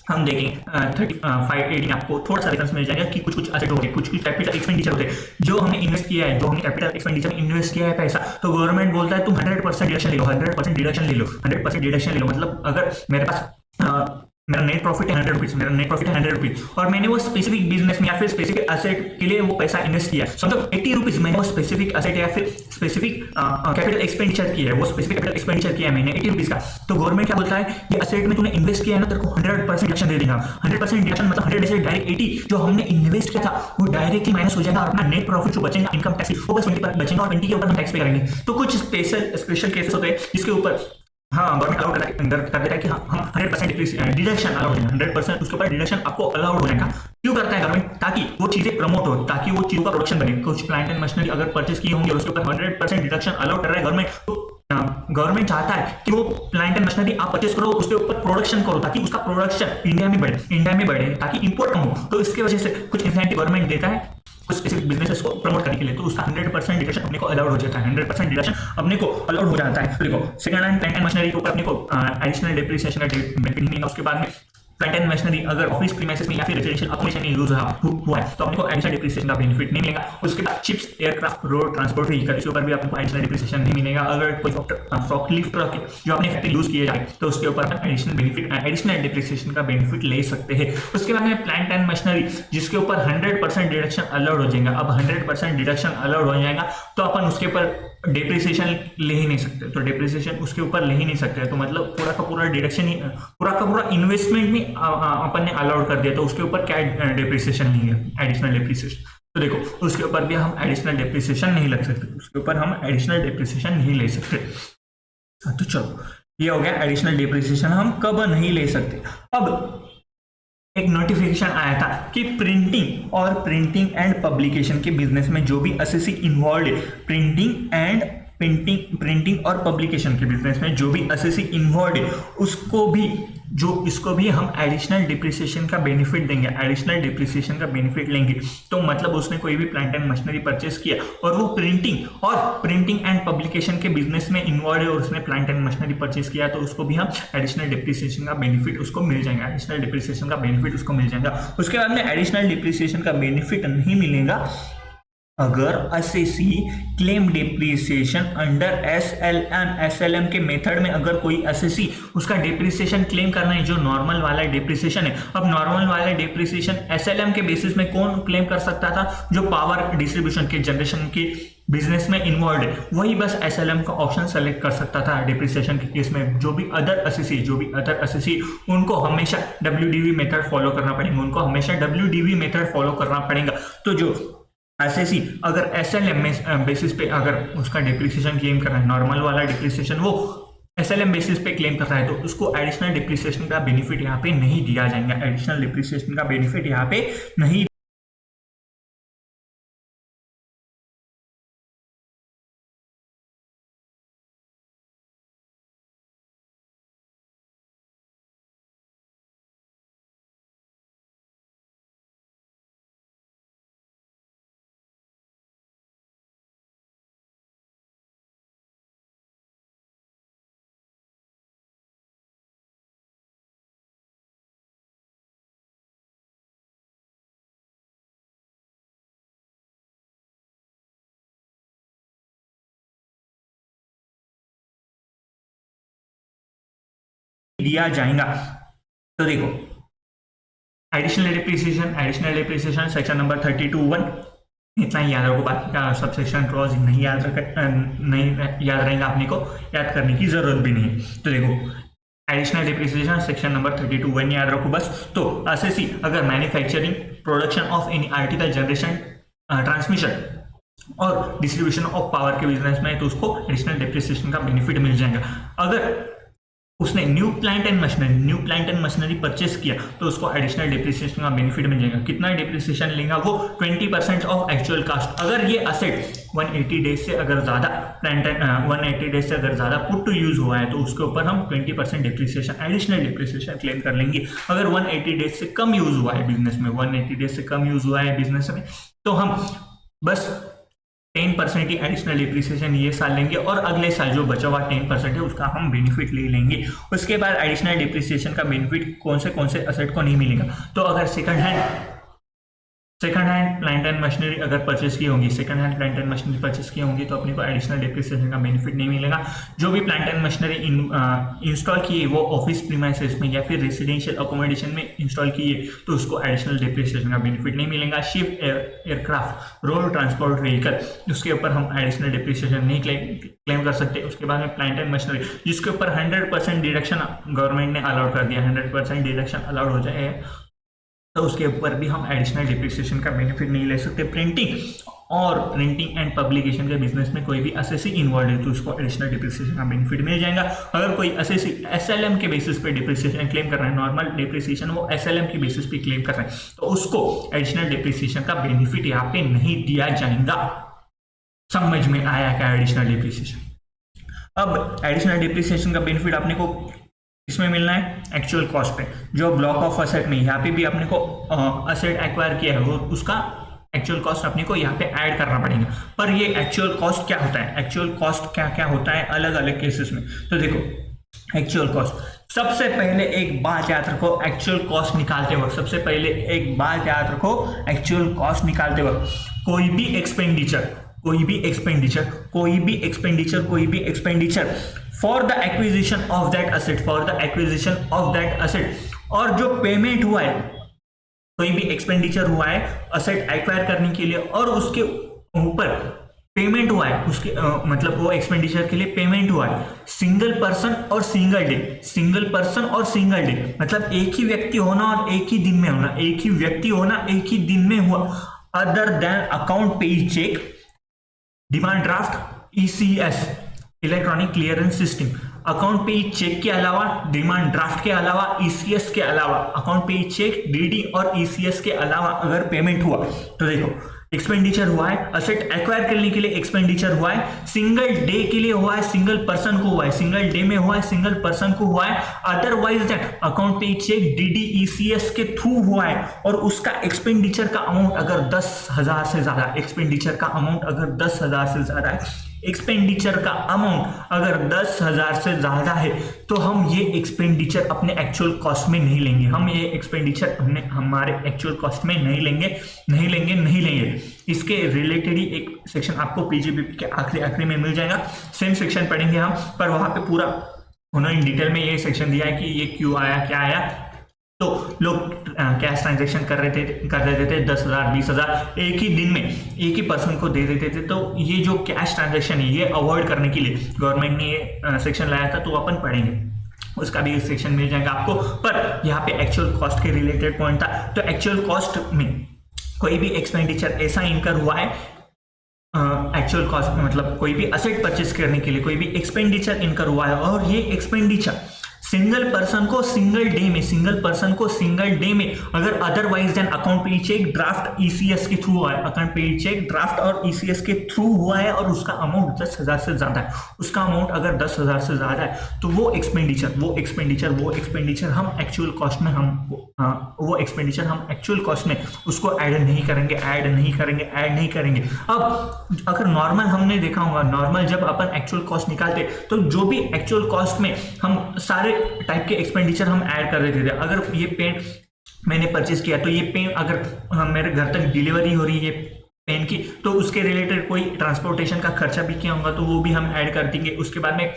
हम देखेंगे 35 आपको थोड़ा सा डिफरेंस मिल जाएगा कि कुछ कुछ एसेट होते हैं, कुछ कुछ कैपिटल एक्सपेंडिचर होते हैं जो हमने इन्वेस्ट किया है, जो हमने कैपिटल एक्सपेंडिचर इन्वेस्ट किया है पैसा, तो गवर्नमेंट बोलता है तुम 100% डिडक्शन ले लो, 100% डिडक्शन ले लो, 100% डिडक्शन ले लो। मतलब अगर मेरे पास मेरा नेट प्रॉफिट है 100 रुपीज, मेरा नेट प्रॉफिट है 100 रुपीज और मैंने वो स्पेसिफिक बिजनेस में या फिर स्पेसिफिक एसेट के लिए वो पैसा इन्वेस्ट किया, समझो 80 रुपीज मैंने वो स्पेसिफिक एसेट या फिर स्पेसिफिक कैपिटल एक्सपेंडिचर किया है, वो स्पेसिफिक कैपिटल एक्सपेंडिचर किया है मैंने 80 रुपीज का, तो गवर्नमेंट क्या बोलता है ये एसेट में तूने इन्वेस्ट किया है ना, तेरे को 100% डिडक्शन दे देगा। 100% डिडक्शन मतलब 100 से डायरेक्ट 80 जो हमने इन्वेस्ट किया था वो डायरेक्टली माइनस हो जाएगा और अपना नेट प्रॉफिट जो बचेगा इनकम टैक्स वो बस 20 बचेगा और 20 के ऊपर हम टैक्स पे करेंगे। तो कुछ स्पेशल केसेस होते हैं जिसके ऊपर गवर्नमेंट अलाउड कर देता है कि हम 100% डिडक्शन अलाउड है, 100% उसके ऊपर डिडक्शन आपको अलाउड हो जाएगा। क्यों करता है गवर्नमेंट? ताकि वो चीजें प्रमोट हो, ताकि वो चीजों का प्रोडक्शन बने। कुछ प्लांट एंड मशीनरी अगर परचेस किए होंगे उसके ऊपर 100% डिडक्शन अलाउड कर रहा है गवर्नमेंट, तो गवर्नमेंट चाहता है कि वो प्लांट एंड मशीनरी आप परचेस करो, उसके ऊपर प्रोडक्शन करो ताकि उसका प्रोडक्शन इंडिया में बढ़े ताकि इंपोर्ट कम हो। तो इसके वजह से कुछ इंसेंटिव गवर्नमेंट देता है कुछ स्पेसिफिक बिजनेसेस को प्रमोट करने के लिए, तो उसका 100% डिडक्शन अपने को अलाउड हो जाता है। 100% डिडक्शन अपने को अलाउड हो जाता है। देखो second hand plant and machinery के ऊपर अपने को एडिशनल डिप्रिसिएशन का बेनिफिट मिलेगा। उसके बाद में प्लांट एंड मशीनरी अगर ऑफिस प्रीमाइसेस में या फिर रेजिडेंशियल एप्लीकेशन में यूज हुआ है तो आपको एडिशनल डिप्रिसिएशन का बेनिफिट नहीं मिलेगा। उसके बाद chips, aircraft, road transport vehicle, इसके ऊपर भी आपको एडिशनल डिप्रिसिएशन नहीं मिलेगा। अगर कोई फॉर्कलिफ्ट जो आपने फैक्ट्री यूज किए जाए तो उसके ऊपर हम एडिशनल डिप्रिसिएशन का बेनिफिट ले सकते हैं। उसके बाद में प्लांट एंड मशीनरी जिसके ऊपर 100% डिडक्शन अलाउड हो जाएगा। अब 100% डिडक्शन अलाउड हो जाएगा तो अपन उसके ऊपर डिप्रिसिएशन ले ही नहीं सकते, तो डिप्रिसिएशन उसके ऊपर ले ही नहीं सकते, तो मतलब पूरा का पूरा डिडक्शन ही पूरा का पूरा इन्वेस्टमेंट में अपन ने अलाउड कर दिया, तो उसके ऊपर क्या डिप्रिसिएशन नहीं है, एडिशनल डिप्रिसिएशन। तो देखो उसके ऊपर भी हम एडिशनल डिप्रिसिएशन नहीं लग सकते, उसके ऊपर हम एडिशनल डिप्रिसिएशन नहीं ले सकते। तो चलो ये हो गया एडिशनल डिप्रिसिएशन हम कब नहीं ले सकते। अब एक नोटिफिकेशन आया था कि प्रिंटिंग एंड पब्लिकेशन के बिजनेस में जो भी एसएससी इन्वॉल्व है, प्रिंटिंग और पब्लिकेशन के बिजनेस में जो भी एसएससी इन्वॉल्व है इसको भी हम एडिशनल डिप्रिसिएशन का बेनिफिट देंगे, एडिशनल डिप्रिसिएशन का बेनिफिट लेंगे। तो मतलब उसने कोई भी प्लांट एंड मशीनरी परचेस किया और वो प्रिंटिंग एंड पब्लिकेशन के बिजनेस में इन्वॉल्व है और उसने प्लांट एंड मशीनरी परचेस किया तो उसको भी हम एडिशनल डिप्रिसिएशन का बेनिफिट उसको मिल जाएगा, एडिशनल डिप्रिसिएशन का बेनिफिट उसको मिल जाएगा। उसके बाद में एडिशनल डिप्रिसिएशन का बेनिफिट नहीं मिलेगा अगर SSC claim depreciation under SLM के मेथड में अगर कोई एसएससी उसका डिप्रिसिएशन क्लेम करना है जो नॉर्मल वाला डिप्रिसिएशन है। अब नॉर्मल वाला डिप्रिसिएशन एसएलएम के बेसिस में कौन क्लेम कर सकता था, जो पावर डिस्ट्रीब्यूशन के जनरेशन के बिजनेस में इन्वॉल्व है, वही बस एसएलएम का ऑप्शन सेलेक्ट कर सकता था डिप्रिसिएशन के केस में। जो भी अदर एसएससी उनको हमेशा डब्ल्यूडीवी मेथड फॉलो करना पड़ेगा, तो जो एसएससी अगर एसएलएम में बेसिस पे अगर उसका डिप्रिसिएशन क्लेम कर रहा है, नॉर्मल वाला डिप्रिसिएशन वो एसएलएम बेसिस पे क्लेम कर रहा है, तो उसको एडिशनल डिप्रिसिएशन का बेनिफिट यहाँ पे नहीं दिया जाएगा, एडिशनल डिप्रिसिएशन का बेनिफिट यहाँ पे नहीं दिया जाएगा। तो देखो एडिशनल डिप्रिसिएशन सेक्शन नंबर 32(1) इतना ही याद रखो, बाकी का सबसेक्शन क्लॉज नहीं याद रहेगा, आपने को याद करने की जरूरत भी नहीं है। तो देखो एडिशनल डिप्रिसिएशन सेक्शन नंबर 32(1) याद रखो बस। तो एसएससी अगर manufacturing, production of any article, generation, transmission और डिस्ट्रीब्यूशन ऑफ पावर के बिजनेस में तो उसको एडिशनल डिप्रिसिएशन का बेनिफिट मिल जाएगा। अगर उसने new plant and machinery purchase किया तो उसको एडिशनल डिप्रिसिएशन का बेनिफिट मिल जाएगा। कितना डिप्रिसिएशन लेगा वो 20% ऑफ एक्चुअल कास्ट। अगर ये असेट 180 डेज से अगर ज्यादा पुट टू यूज हुआ है तो उसके ऊपर हम 20% डिप्रिसिएशन, एडिशनल डिप्रिसिएशन क्लेम कर लेंगे। अगर 180 डेज से कम यूज हुआ है बिजनेस में तो हम बस 10% ही एडिशनल डिप्रिसिएशन ये साल लेंगे और अगले साल जो बचा हुआ 10% है उसका हम बेनिफिट ले लेंगे। उसके बाद एडिशनल डिप्रिसिएशन का बेनिफिट कौन से असेट को नहीं मिलेगा, तो अगर second hand plant and machinery अगर परचेस की होंगी, तो अपने को एडिशनल डिप्रिसिएशन का बेनिफिट नहीं मिलेगा। जो भी प्लांट एंड मशीनरी इंस्टॉल किए वो ऑफिस प्रीमाइसेस में या फिर रेसिडेंशियल अकोमोडेशन में इंस्टॉल किए तो उसको एडिशनल डिप्रिसिएशन का बेनिफिट नहीं मिलेगा। Ship, aircraft, road transport vehicle, उसके ऊपर हम एडिशनल डिप्रिसिएशन नहीं क्लेम कर सकते। उसके बाद में प्लांट एंड मशीनरी जिसके ऊपर 100% डिडक्शन गवर्नमेंट ने अलाउड कर दिया, 100% डिडक्शन अलाउड हो जाए तो उसके ऊपर भी हम एडिशनल डिप्रिसिएशन का बेनिफिट नहीं ले सकते। प्रिंटिंग एंड पब्लिकेशन के बिजनेस में कोई भी एसएससी इन्वॉल्व है तो उसको एडिशनल डिप्रिसिएशन का बेनिफिट मिल जाएगा। अगर कोई एसएससी एसएलएम के बेसिस पे डिप्रिसिएशन क्लेम कर रहा है, नॉर्मल डिप्रिसिएशन वो एसएलएम की बेसिस पे क्लेम कर रहा है तो उसको एडिशनल डिप्रिसिएशन का बेनिफिट यहाँ पे नहीं दिया जाएगा। समझ में आया क्या एडिशनल डिप्रिसिएशन? अब एडिशनल डिप्रिसिएशन का बेनिफिट आपने को इसमें मिलना है एक्चुअल कॉस्ट पे। जो ब्लॉक ऑफ असेट में यहाँ पे भी अपने को असेट एक्वायर किया है वो उसका एक्चुअल कॉस्ट अपने को यहाँ पे ऐड करना पड़ेगा। पर ये एक्चुअल कॉस्ट क्या होता है, एक्चुअल कॉस्ट क्या क्या होता है अलग अलग केसेस में। तो देखो एक्चुअल कॉस्ट सबसे पहले एक बात याद रखो, एक्चुअल कॉस्ट निकालते वक्त सबसे पहले एक बात याद रखो, एक्चुअल कॉस्ट निकालते वक्त कोई भी expenditure for the acquisition of that asset, और जो पेमेंट हुआ है, कोई भी एक्सपेंडिचर हुआ है एसेट एक्वायर करने के लिए और उसके ऊपर पेमेंट हुआ है, उसके मतलब वो एक्सपेंडिचर के लिए पेमेंट हुआ है, सिंगल पर्सन और सिंगल डे, मतलब एक ही व्यक्ति होना और एक ही दिन में हुआ, other than account paid check, demand draft, ECS electronic clearance system, account paid check के अलावा, डिमांड ड्राफ्ट के अलावा, ECS के अलावा, अकाउंट पेड चेक, DD और ECS के अलावा अगर पेमेंट हुआ तो देखो एक्सपेंडिचर हुआ है, असेट एक्वायर करने के लिए एक्सपेंडिचर हुआ है, सिंगल डे के लिए हुआ है, सिंगल पर्सन को हुआ है, सिंगल डे में हुआ है, सिंगल पर्सन को हुआ है, otherwise that account paid check, DD ECS के थ्रू हुआ है, और उसका एक्सपेंडिचर का अमाउंट अगर 10,000 से ज्यादा, एक्सपेंडिचर का अमाउंट अगर 10,000 से ज्यादा है, एक्सपेंडिचर का अमाउंट अगर 10,000 से ज्यादा है, तो हम ये एक्सपेंडिचर अपने एक्चुअल कॉस्ट में नहीं लेंगे, हमारे एक्चुअल कॉस्ट में नहीं लेंगे। इसके रिलेटेड ही एक सेक्शन आपको PGBP के आखिरी में मिल जाएगा, सेम सेक्शन पढ़ेंगे हम, पर वहां पे पूरा उन्होंने डिटेल में ये सेक्शन दिया है कि ये क्यों आया, क्या आया। तो लोग कैश ट्रांजैक्शन कर देते थे 10,000 20,000 एक ही दिन में एक ही पर्सन को दे देते थे, तो ये जो कैश ट्रांजैक्शन है ये अवॉइड करने के लिए गवर्नमेंट ने ये सेक्शन लाया था, तो अपन पढ़ेंगे, उसका भी सेक्शन मिल जाएगा आपको। पर यहाँ पे एक्चुअल कॉस्ट के रिलेटेड पॉइंट था, तो एक्चुअल कॉस्ट में कोई भी एक्सपेंडिचर ऐसा इनकर हुआ है, एक्चुअल कॉस्ट में मतलब कोई भी असेट परचेस करने के लिए कोई भी एक्सपेंडिचर इनकर हुआ है, और ये एक्सपेंडिचर सिंगल पर्सन को सिंगल डे में अगर otherwise than account paid cheque, draft, ECS के थ्रू हुआ है, अकाउंट पेड चेक, ड्राफ्ट और ECS के थ्रू हुआ है, और उसका अमाउंट 10,000 से ज्यादा है, उसका अमाउंट अगर 10,000 से ज्यादा है, तो वो एक्सपेंडिचर हम एक्चुअल कॉस्ट में उसको ऐड नहीं करेंगे। अब अगर नॉर्मल हमने देखा होगा, नॉर्मल जब अपन एक्चुअल कॉस्ट निकालते तो जो भी एक्चुअल कॉस्ट में हम सारे टाइप के एक्सपेंडिचर हम ऐड कर देते थे। अगर ये पेन मैंने परचेस किया तो ये पेन अगर मेरे घर तक डिलीवरी हो रही है पेन की, तो उसके रिलेटेड कोई ट्रांसपोर्टेशन का खर्चा भी किया होगा तो वो भी हम ऐड कर देंगे। उसके बाद में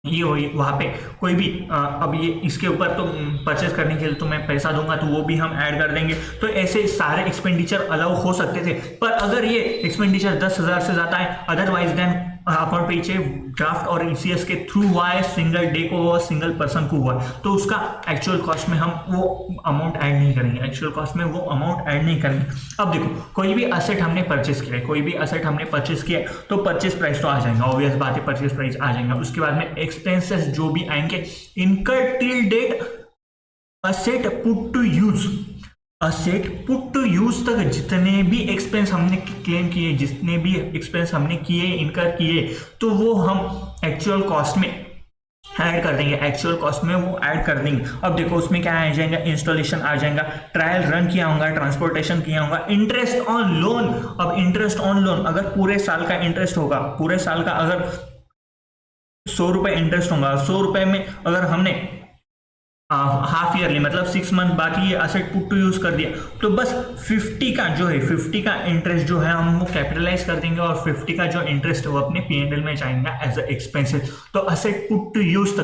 ये हुई वहाँ पे कोई भी अब ये इसके ऊपर तो परचेस करने के लिए तो मैं पैसा दूंगा, तो वो भी हम ऐड कर देंगे। तो ऐसे सारे एक्सपेंडिचर अलाउ हो सकते थे, पर अगर ये एक्सपेंडिचर 10,000 से ज्यादा है, otherwise than account paid cheque, draft और ECS के थ्रू हुआ है, सिंगल डे को हुआ, सिंगल पर्सन को हुआ, तो उसका एक्चुअल कॉस्ट में हम वो अमाउंट ऐड नहीं करेंगे, अब देखो कोई भी असेट हमने परचेस किया है, तो परचेस प्राइस तो आ जाएगा, ऑब्वियस बात है, परचेस प्राइस आ जाएगा। उसके बाद में एक्सपेंसेस जो भी आएंगे, incurred till date asset put to use तक जितने भी एक्सपेंस हमने क्लेम किए, जितने भी एक्सपेंस हमने किए, इनकर किए, तो वो हम एक्चुअल कॉस्ट में ऐड कर देंगे, अब देखो उसमें क्या आ जाएगा, इंस्टॉलेशन आ जाएगा, ट्रायल रन किया होगा, ट्रांसपोर्टेशन किया होगा, इंटरेस्ट ऑन लोन। अब इंटरेस्ट ऑन लोन अगर पूरे साल का इंटरेस्ट होगा, पूरे साल का अगर 100 रुपए इंटरेस्ट होगा, 100 रुपए में अगर हमने हाफ ईयरली मतलब 6 मंथ बाद ये असेट पुट टू यूज कर दिया, तो बस 50 का इंटरेस्ट जो है हम वो कैपिटलाइज कर देंगे, और 50 का जो इंटरेस्ट है वो अपने P&L में जाएगा एज अ एक्सपेंसेस। तो असेट पुट टू यूज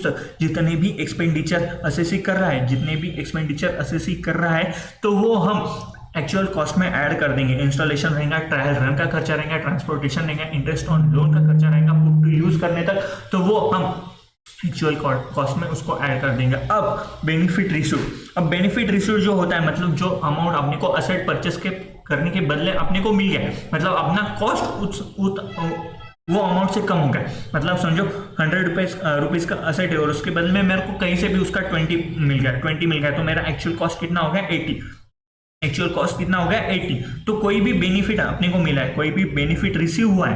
तक जितने भी एक्सपेंडिचर असेसी कर रहा है, तो वो हम एक्चुअल कॉस्ट में ऐड कर देंगे। इंस्टॉलेशन रहेगा, ट्रायल रन का खर्चा रहेगा, ट्रांसपोर्टेशन रहेगा, इंटरेस्ट ऑन लोन का खर्चा रहेगा पुट टू यूज करने तक, तो वो हम एक्चुअल कॉस्ट में उसको ऐड कर देंगे। अब बेनिफिट रिसीव्ड जो होता है, मतलब जो अमाउंट अपने को असेट परचेस करने के बदले अपने को मिल गया, मतलब अपना कॉस्ट वो अमाउंट से कम हो गया। मतलब समझो 100 रुपीज का असेट है और उसके बदले में मेरे को कहीं से भी उसका 20 मिल गया, तो मेरा एक्चुअल कॉस्ट कितना हो गया 80। तो कोई भी बेनिफिट अपने को मिला है, कोई भी बेनिफिट रिसीव हुआ है,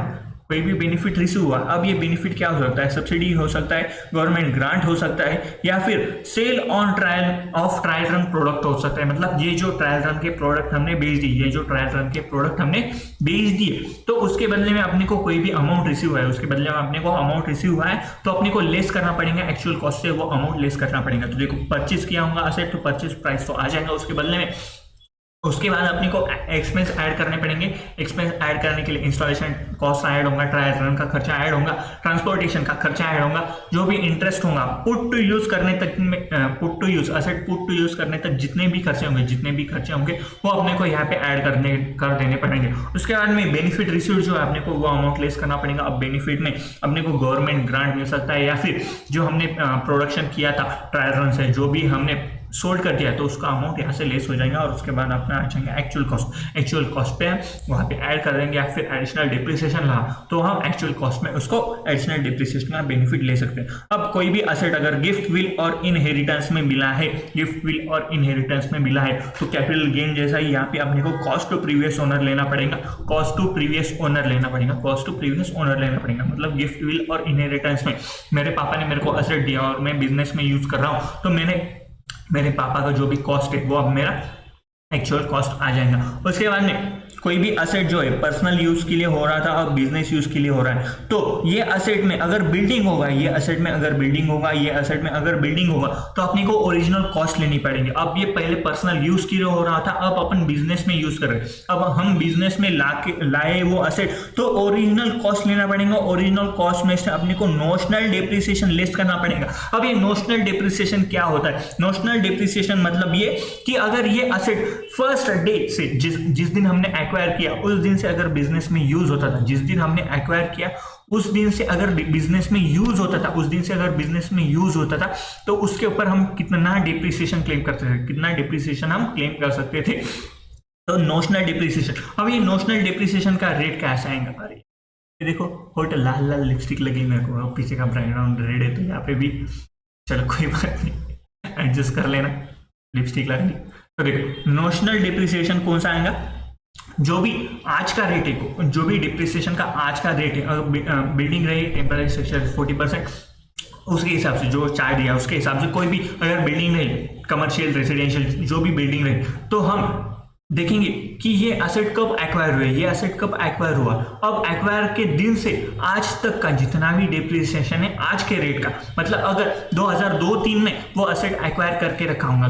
कोई भी बेनिफिट रिसीव हुआ, अब ये बेनिफिट क्या हो सकता है, सब्सिडी हो सकता है, गवर्नमेंट ग्रांट हो सकता है, या फिर sale on trial run product हो सकता है। मतलब ये जो ट्रायल रन के प्रोडक्ट हमने बेच दिए, ये जो ट्रायल रन के प्रोडक्ट हमने बेच दिए, तो उसके बदले में अपने को कोई भी अमाउंट रिसीव हुआ है, उसके बदले में अपने को अमाउंट रिसीव हुआ है, तो अपने को लेस करना पड़ेगा, एक्चुअल कॉस्ट से वो अमाउंट लेस करना पड़ेगा। तो देखो परचेज किया होगा असेट, तो परचेज प्राइस तो आ जाएगा उसके बदले में। उसके बाद अपने को एक्सपेंस ऐड करने पड़ेंगे। एक्सपेंस ऐड करने के लिए इंस्टॉलेशन कॉस्ट ऐड होगा, ट्रायल रन का खर्चा ऐड होगा, ट्रांसपोर्टेशन का खर्चा ऐड होगा, जो भी इंटरेस्ट होगा, पुट टू यूज करने तक में, put to use asset put to use करने तक जितने भी खर्चे होंगे वो अपने को यहाँ पे ऐड कर देने पड़ेंगे। उसके बाद में बेनिफिट रिसीव जो है अपने को वो अमाउंट लेस करना पड़ेगा। अब बेनिफिट में अपने को गवर्नमेंट ग्रांट मिल सकता है, या फिर जो हमने प्रोडक्शन किया था ट्रायल रन से, जो भी हमने सोल्ड कर दिया, तो उसका अमाउंट यहाँ से लेस हो जाएगा। और उसके बाद अपना आ जाएंगे एक्चुअल कॉस्ट पे वहाँ पे ऐड कर देंगे, या फिर एडिशनल डिप्रिसिएशन रहा तो हम एक्चुअल कॉस्ट में उसको एडिशनल डिप्रिसिएशन का बेनिफिट ले सकते हैं। अब कोई भी असेट अगर गिफ्ट विल और इनहेरिटेंस में मिला है, तो कैपिटल गेन जैसा ही यहाँ पे अपने को कॉस्ट टू प्रीवियस ओनर लेना पड़ेगा, मतलब गिफ्ट विल और इनहेरिटेंस में मेरे पापा ने मेरे को असेट दिया और मैं बिजनेस में यूज कर रहा हूँ, तो मेरे पापा का जो भी कॉस्ट है वो अब मेरा एक्चुअल कॉस्ट आ जाएगा। उसके बाद में कोई भी असेट जो है पर्सनल यूज के लिए हो रहा था और बिजनेस यूज के लिए हो रहा है, तो ये असेट में अगर बिल्डिंग होगा, तो अपने को ओरिजिनल कॉस्ट लेनी पड़ेगी। अब ये पहले पर्सनल यूज के लिए हो रहा था, अब अपन बिजनेस में यूज कर रहे हैं, अब हम बिजनेस में लाए वो असेट, तो ओरिजिनल कॉस्ट लेना पड़ेगा। ओरिजिनल कॉस्ट में से अपने को नोशनल डिप्रिसिएशन लेस करना पड़ेगा। अब ये नोशनल डिप्रिसिएशन क्या होता है? नोशनल डिप्रिसिएशन मतलब ये कि अगर ये असेट फर्स्ट डे से जिस दिन हमने एक्वायर किया उस दिन से अगर बिजनेस में यूज होता था, जिस दिन हमने एक्वायर किया उस दिन से अगर बिजनेस में यूज होता था, तो उसके ऊपर हम कितना डिप्रिसिएशन क्लेम कर सकते थे, तो नोशनल डिप्रिसिएशन। अब ये नोशनल डिप्रिसिएशन का रेट कैसा आएगा? ये देखो होटल लाल लिपस्टिक लगी मेरे को, पीछे का बैकग्राउंड रेड है, तो यहाँ पे भी चलो कोई बात नहीं, एडजस्ट कर लेना, लिपस्टिक लगी। तो देखो नोशनल डिप्रिसिएशन कौन सा आएगा? जो भी आज का रेट है, जो भी डिप्रिसिएशन का आज का रेट है, अगर बिल्डिंग रही टेम्पररी स्ट्रक्चर 40%, उसके हिसाब से जो चार्ज दिया उसके हिसाब से कोई भी अगर बिल्डिंग रही, कमर्शियल रेसिडेंशियल जो भी बिल्डिंग रही, तो हम देखेंगे कि ये असेट कब एक्वायर हुआ, अब एक्वायर के दिन से आज तक का जितना भी डिप्रिसिएशन है आज के रेट का, मतलब अगर 2002-03 में वो असेट एक्वायर करके रखा होगा,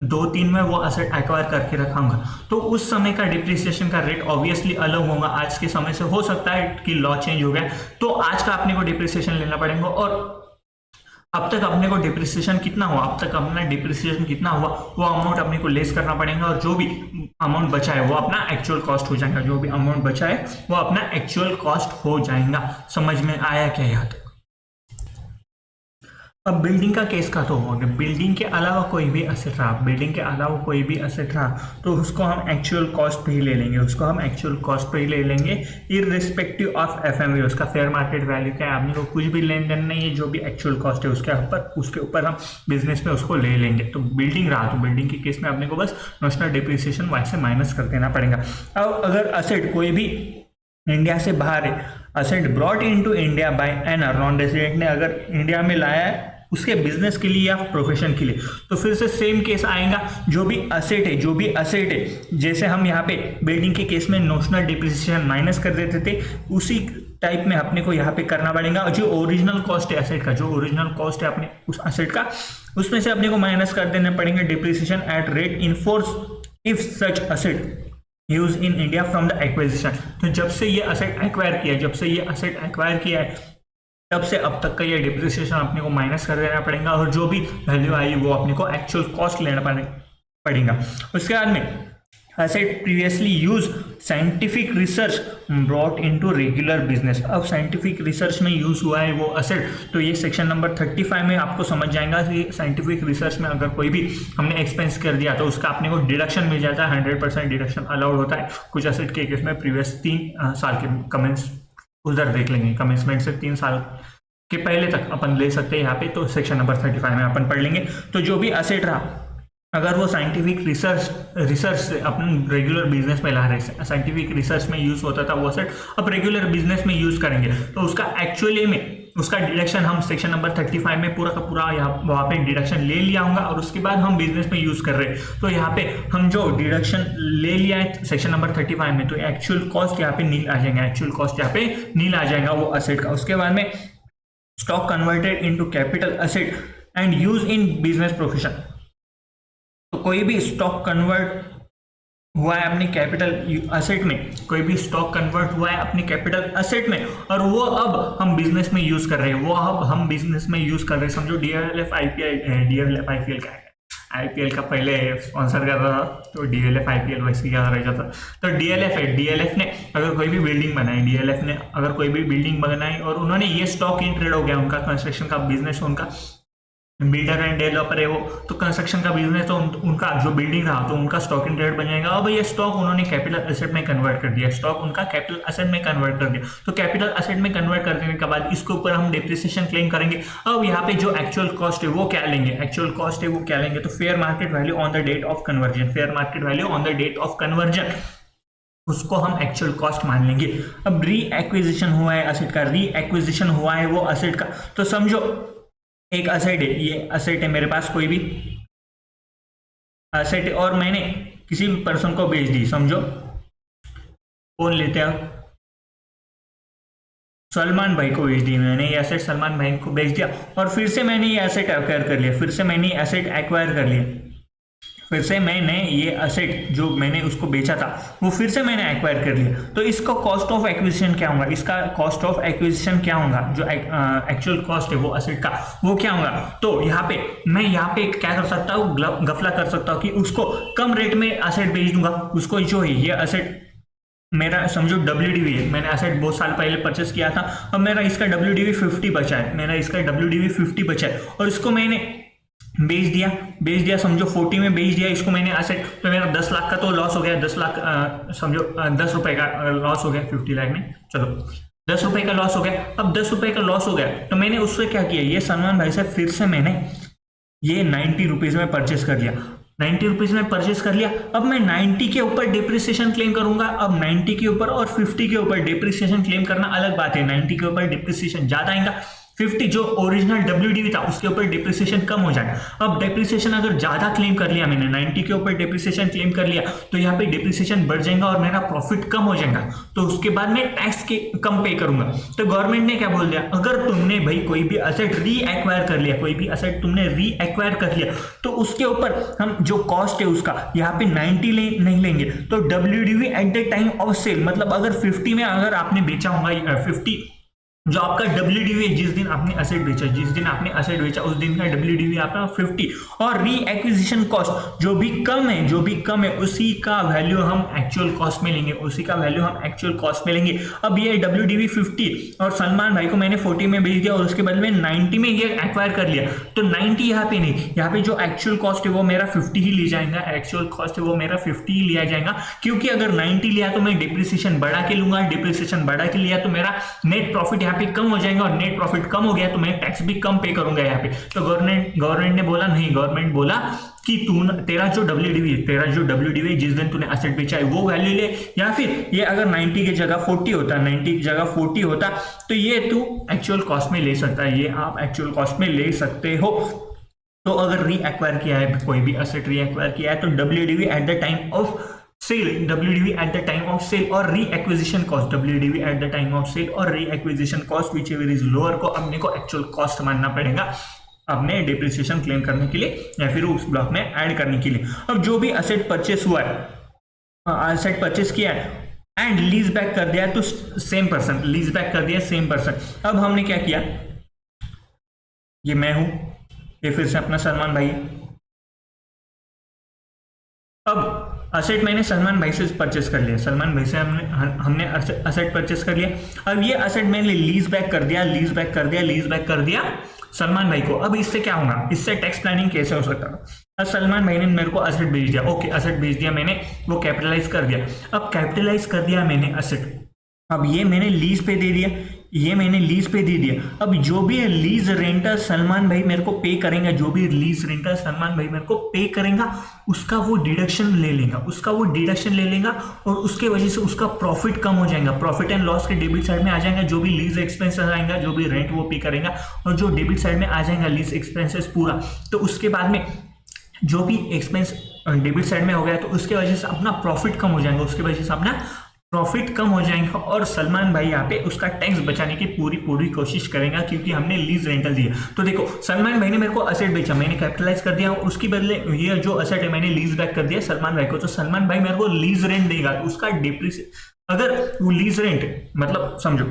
2002-03 में वो असेट एक्वायर करके रखा होगा, तो उस समय का डिप्रिसिएशन का रेट ऑब्वियसली अलग होगा आज के समय से। हो सकता है कि लॉ चेंज हो गया, तो आज का अपने को डिप्रिसिएशन लेना पड़ेगा। और अब तक अपने को डिप्रिसिएशन कितना हुआ, वो अमाउंट अपने को लेस करना पड़ेगा, और जो भी अमाउंट बचा है वो अपना एक्चुअल कॉस्ट हो जाएगा। समझ में आया क्या यहाँ तक? अब बिल्डिंग का केस का तो हो गया, बिल्डिंग के अलावा कोई भी असेट रहा, तो उसको हम एक्चुअल कॉस्ट पे ही ले लेंगे, इररिस्पेक्टिव ऑफ एफएमवी, उसका फेयर मार्केट वैल्यू क्या है, आपने को कुछ भी लेन देन नहीं है, जो भी एक्चुअल कॉस्ट है उसके ऊपर हम बिजनेस में उसको ले लेंगे। तो बिल्डिंग रहा, तो बिल्डिंग के केस में आपने को बस नोशनल डिप्रिसिएशन वहाँ से माइनस कर देना पड़ेगा। अब अगर असेट कोई भी इंडिया से बाहर है, asset brought into India by an non resident ने अगर इंडिया में लाया है उसके बिजनेस के लिए या प्रोफेशन के लिए, तो फिर से सेम केस आएगा। जो भी असेट है, जैसे हम यहाँ पे बिल्डिंग के केस में नोशनल डिप्रिसिएशन माइनस कर देते थे, उसी टाइप में अपने को यहाँ पे करना पड़ेगा। और जो ओरिजिनल कॉस्ट है असेट का, अपने उस असेट का, उसमें से अपने को माइनस कर देने पड़ेंगे depreciation at rate in force if such asset use in India from the acquisition. तो जब से ये असेट एक्वायर किया है तब से अब तक का ये डिप्रिसिएशन अपने को माइनस कर देना पड़ेगा, और जो भी वैल्यू आई वो अपने को एक्चुअल कॉस्ट लेना पड़ेगा। उसके बाद में asset previously use scientific research brought into regular business. अब साइंटिफिक रिसर्च में यूज हुआ है वो असेट, तो ये सेक्शन नंबर 35 में आपको समझ जाएगा कि साइंटिफिक रिसर्च में अगर कोई भी हमने एक्सपेंस कर दिया तो उसका अपने को डिडक्शन मिल जाता है, 100% डिडक्शन अलाउड होता है। कुछ असेट के केस में प्रीवियस 3 साल के कमेंस उधर देख लेंगे, कमेंसमेंट से 3 साल के पहले तक अपन ले सकते हैं यहाँ पे, तो सेक्शन नंबर 35 में अपन पढ़ लेंगे। तो जो भी असेट रहा अगर वो साइंटिफिक रिसर्च से अपने रेगुलर बिजनेस में ला रहे हैं, साइंटिफिक रिसर्च में यूज होता था वो असेट अब रेगुलर बिजनेस में यूज करेंगे, तो उसका एक्चुअली में उसका डिडक्शन हम सेक्शन नंबर 35 में पूरा का पूरा यहाँ वहाँ पे डिडक्शन ले लिया होगा और उसके बाद हम बिजनेस में यूज कर रहे हैं, तो यहाँ पे हम जो डिडक्शन ले लिया है सेक्शन नंबर 35 में, तो एक्चुअल कॉस्ट यहाँ पे नील आ जाएगा, एक्चुअल कॉस्ट यहाँ पे नील आ जाएगा वो असेट का। उसके बाद में stock converted into capital asset and use in business profession, तो कोई भी स्टॉक कन्वर्ट हुआ है अपनी कैपिटल असेट में, कोई भी स्टॉक कन्वर्ट हुआ है अपनी कैपिटल असेट में और वो अब हम बिजनेस में यूज कर रहे हैं, वो अब हम बिजनेस में यूज कर रहे हैं। समझो डीएलएफ आईपीएल का है, आईपीएल का पहले स्पॉन्सर कर रहा था तो डीएलएफ आईपीएल वैसे क्या रह जाता, तो डीएलएफ है, डीएलएफ ने अगर कोई भी बिल्डिंग बनाई, डीएलएफ ने अगर कोई भी बिल्डिंग बनाई और उन्होंने ये स्टॉक इन ट्रेड हो गया, उनका कंस्ट्रक्शन का बिजनेस, उनका बिल्डर एंड डेवलपर है वो, तो कंस्ट्रक्शन का बिजनेस, तो उनका जो बिल्डिंग रहा तो उनका स्टॉक इन ट्रेड बन जाएगा। अब ये स्टॉक उन्होंने कैपिटल एसेट में कन्वर्ट कर दिया, स्टॉक उनका कैपिटल एसेट में कन्वर्ट कर दिया, तो कैपिटल एसेट में कन्वर्ट कर देने के बाद इसके ऊपर हम डेप्रिसिएशन क्लेम करेंगे। अब यहाँ पे जो एक्चुअल कॉस्ट है वो क्या लेंगे, एक्चुअल कॉस्ट है वो क्या लेंगे, तो fair market value on the date of conversion, fair market value on the date of conversion, उसको हम एक्चुअल कॉस्ट मान लेंगे। अब री एक्विजिशन हुआ है असेट का, री एक्विजिशन हुआ है वो असेट का, तो समझो एक असेट है, ये असेट है मेरे पास, कोई भी असेट है और मैंने किसी पर्सन को बेच दी, समझो कौन लेते हैं, सलमान भाई को बेच दी मैंने ये एसेट, सलमान भाई को बेच दिया और फिर से मैंने ये एसेट एक्वायर कर लिया, फिर से मैंने एसेट एक्वायर कर लिया, फिर से मैंने ये असेट जो मैंने उसको बेचा था वो फिर से मैंने एक्वायर कर लिया, तो इसका कॉस्ट ऑफ एक्विजिशन क्या होगा, इसका कॉस्ट ऑफ एक्विजिशन क्या होगा, जो एक्चुअल कॉस्ट है वो असेट का वो क्या होगा। तो यहाँ पे मैं यहाँ पे क्या कर सकता हूँ, गफला कर सकता हूँ कि उसको कम रेट में असेट बेच दूंगा, उसको जो है ये असेट मेरा समझो WDV है, मैंने असेट बहुत साल पहले परचेस किया था, अब मेरा इसका WDV 50 बचा है, मेरा इसका WDV 50 बचा है और इसको मैंने बेच दिया समझो 40 में बेच दिया इसको मैंने असेट, तो मेरा 10 लाख का तो लॉस हो गया, 10 लाख समझो 10 रुपए का लॉस हो गया, 50 लाख में चलो 10 रुपए का लॉस हो गया। अब 10 रुपए का लॉस हो गया तो मैंने उससे क्या किया, ये सलमान भाई से फिर से मैंने ये 90 रुपीज में परचेस कर लिया, 90 रुपीज में परचेस कर लिया। अब मैं 90 के ऊपर डिप्रिसिएशन क्लेम करूंगा, अब 90 के ऊपर और 50 के ऊपर डिप्रिसिएशन क्लेम करना अलग बात है, 90 के ऊपर डिप्रिसिएशन ज्यादा आएगा, 50 जो ओरिजिनल WDV था उसके ऊपर डिप्रिसिएशन कम हो जाएगा। अब डिप्रिसिएशन अगर ज्यादा क्लेम कर लिया मैंने, 90 के ऊपर डिप्रिसिएशन क्लेम कर लिया तो यहाँ पे डिप्रिसिएशन बढ़ जाएगा और मेरा प्रॉफिट कम हो जाएगा, तो उसके बाद मैं टैक्स के कम पे करूंगा। तो गवर्नमेंट ने क्या बोल दिया, अगर तुमने भाई कोई भी असेट री एक्वायर कर लिया, कोई भी असेट तुमने री एक्वायर कर लिया तो उसके ऊपर हम जो कॉस्ट है उसका यहाँ पे 90 नहीं लेंगे, तो WDV at the time of sale, मतलब अगर 50 में अगर आपने बेचा होगा 50 जो आपका WDV है, जिस दिन आपने असेट बेचा, जिस दिन आपने असेट बेचा उस दिन का WDV आपका 50 और री एक्विजिशन कॉस्ट जो भी कम है उसी का वैल्यू हम एक्चुअल कॉस्ट में लेंगे, उसी का वैल्यू हम एक्चुअल कॉस्ट में लेंगे। अब ये WDV 50 और सलमान भाई को मैंने 40 में बेच दिया और उसके बदले में 90 में ये एक्वायर कर लिया, तो 90 यहाँ पे नहीं, यहाँ पे जो एक्चुअल कॉस्ट है वो मेरा 50 ही लिया जाएगा, एक्चुअल कॉस्ट है वो मेरा 50 ही लिया जाएगा, क्योंकि अगर 90 लिया तो मैं डिप्रिसिएशन बढ़ा के लूंगा, डिप्रिसिएशन बढ़ा के लिया तो मेरा नेट प्रॉफिट यहाँ पे कम हो जाएगा और नेट प्रॉफिट कम हो गया तो मैं टैक्स भी कम पे करूंगा यहाँ पे। तो गवर्नमेंट ने बोला नहीं, गवर्नमेंट बोला कि तेरा जो WDV जिस दिन तूने एसेट बेचा है वो वैल्यू ले, या फिर ये अगर 90 की जगह 40 होता तो ये तू एक्चुअल कॉस्ट में ले सकता है, ये आप एक्चुअल कॉस्ट में ले सकते हो। तो अगर री एक्वायर किया है, कोई भी एसेट री एक्वायर किया है तो WDV at the time of sale, WDV at the time of sale और reacquisition cost, WDV at the time of sale और reacquisition cost whichever is lower को अपने को एक्चुअल कॉस्ट मानना पड़ेगा अपने डिप्रिसिएशन क्लेम करने के लिए या फिर उस ब्लॉक में ऐड करने के लिए। अब जो भी असेट परचेस हुआ है, असेट परचेस किया है एंड लीज बैक कर दिया तो सेम पर्सन, लीज बैक कर दिया सेम पर्सन। अब हमने क्या किया, ये मैं हूं, ये फिर से अपना सलमान भाई, अब असेट मैंने सलमान भाई से परचेस कर लिया, सलमान भाई से हमने असेट परचेस कर लिया। अब ये असेट मैंने लीज बैक कर दिया सलमान भाई को। अब इससे क्या होगा, इससे टैक्स प्लानिंग कैसे हो सकता है। अब सलमान भाई ने मेरे को असेट बेच दिया, ओके असेट बेच दिया मैंने, वो कैपिटलाइज कर दिया। अब कैपिटलाइज कर दिया मैंने असेट, अब ये मैंने लीज पे दे दिया, ये मैंने लीज पे दे दिया। अब जो भी लीज रेंटल सलमान भाई मेरे को पे करेंगे, जो भी लीज रेंटल सलमान भाई मेरे को पे करेगा उसका वो डिडक्शन ले लेगा, और उसके वजह से उसका प्रॉफिट कम हो जाएगा। प्रॉफिट एंड लॉस के डेबिट साइड में आ जाएगा जो भी लीज एक्सपेंसेस आएगा, जो भी रेंट वो पे करेगा, और जो डेबिट साइड में आ जाएगा लीज एक्सपेंसेस पूरा। तो उसके बाद में जो भी एक्सपेंस डेबिट साइड में हो गया तो उसके वजह से अपना प्रॉफिट कम हो जाएगा, और सलमान भाई यहाँ पे उसका टैक्स बचाने की पूरी कोशिश करेगा क्योंकि हमने लीज रेंटल दिया। तो देखो सलमान भाई ने मेरे को असेट बेचा, मैंने कैपिटलाइज कर दिया, उसके बदले ये जो असेट है मैंने लीज बैक कर दिया सलमान भाई को। तो सलमान भाई मेरे को लीज रेंट देगा, तो उसका डिप्रिसिएशन, अगर वो लीज रेंट मतलब समझो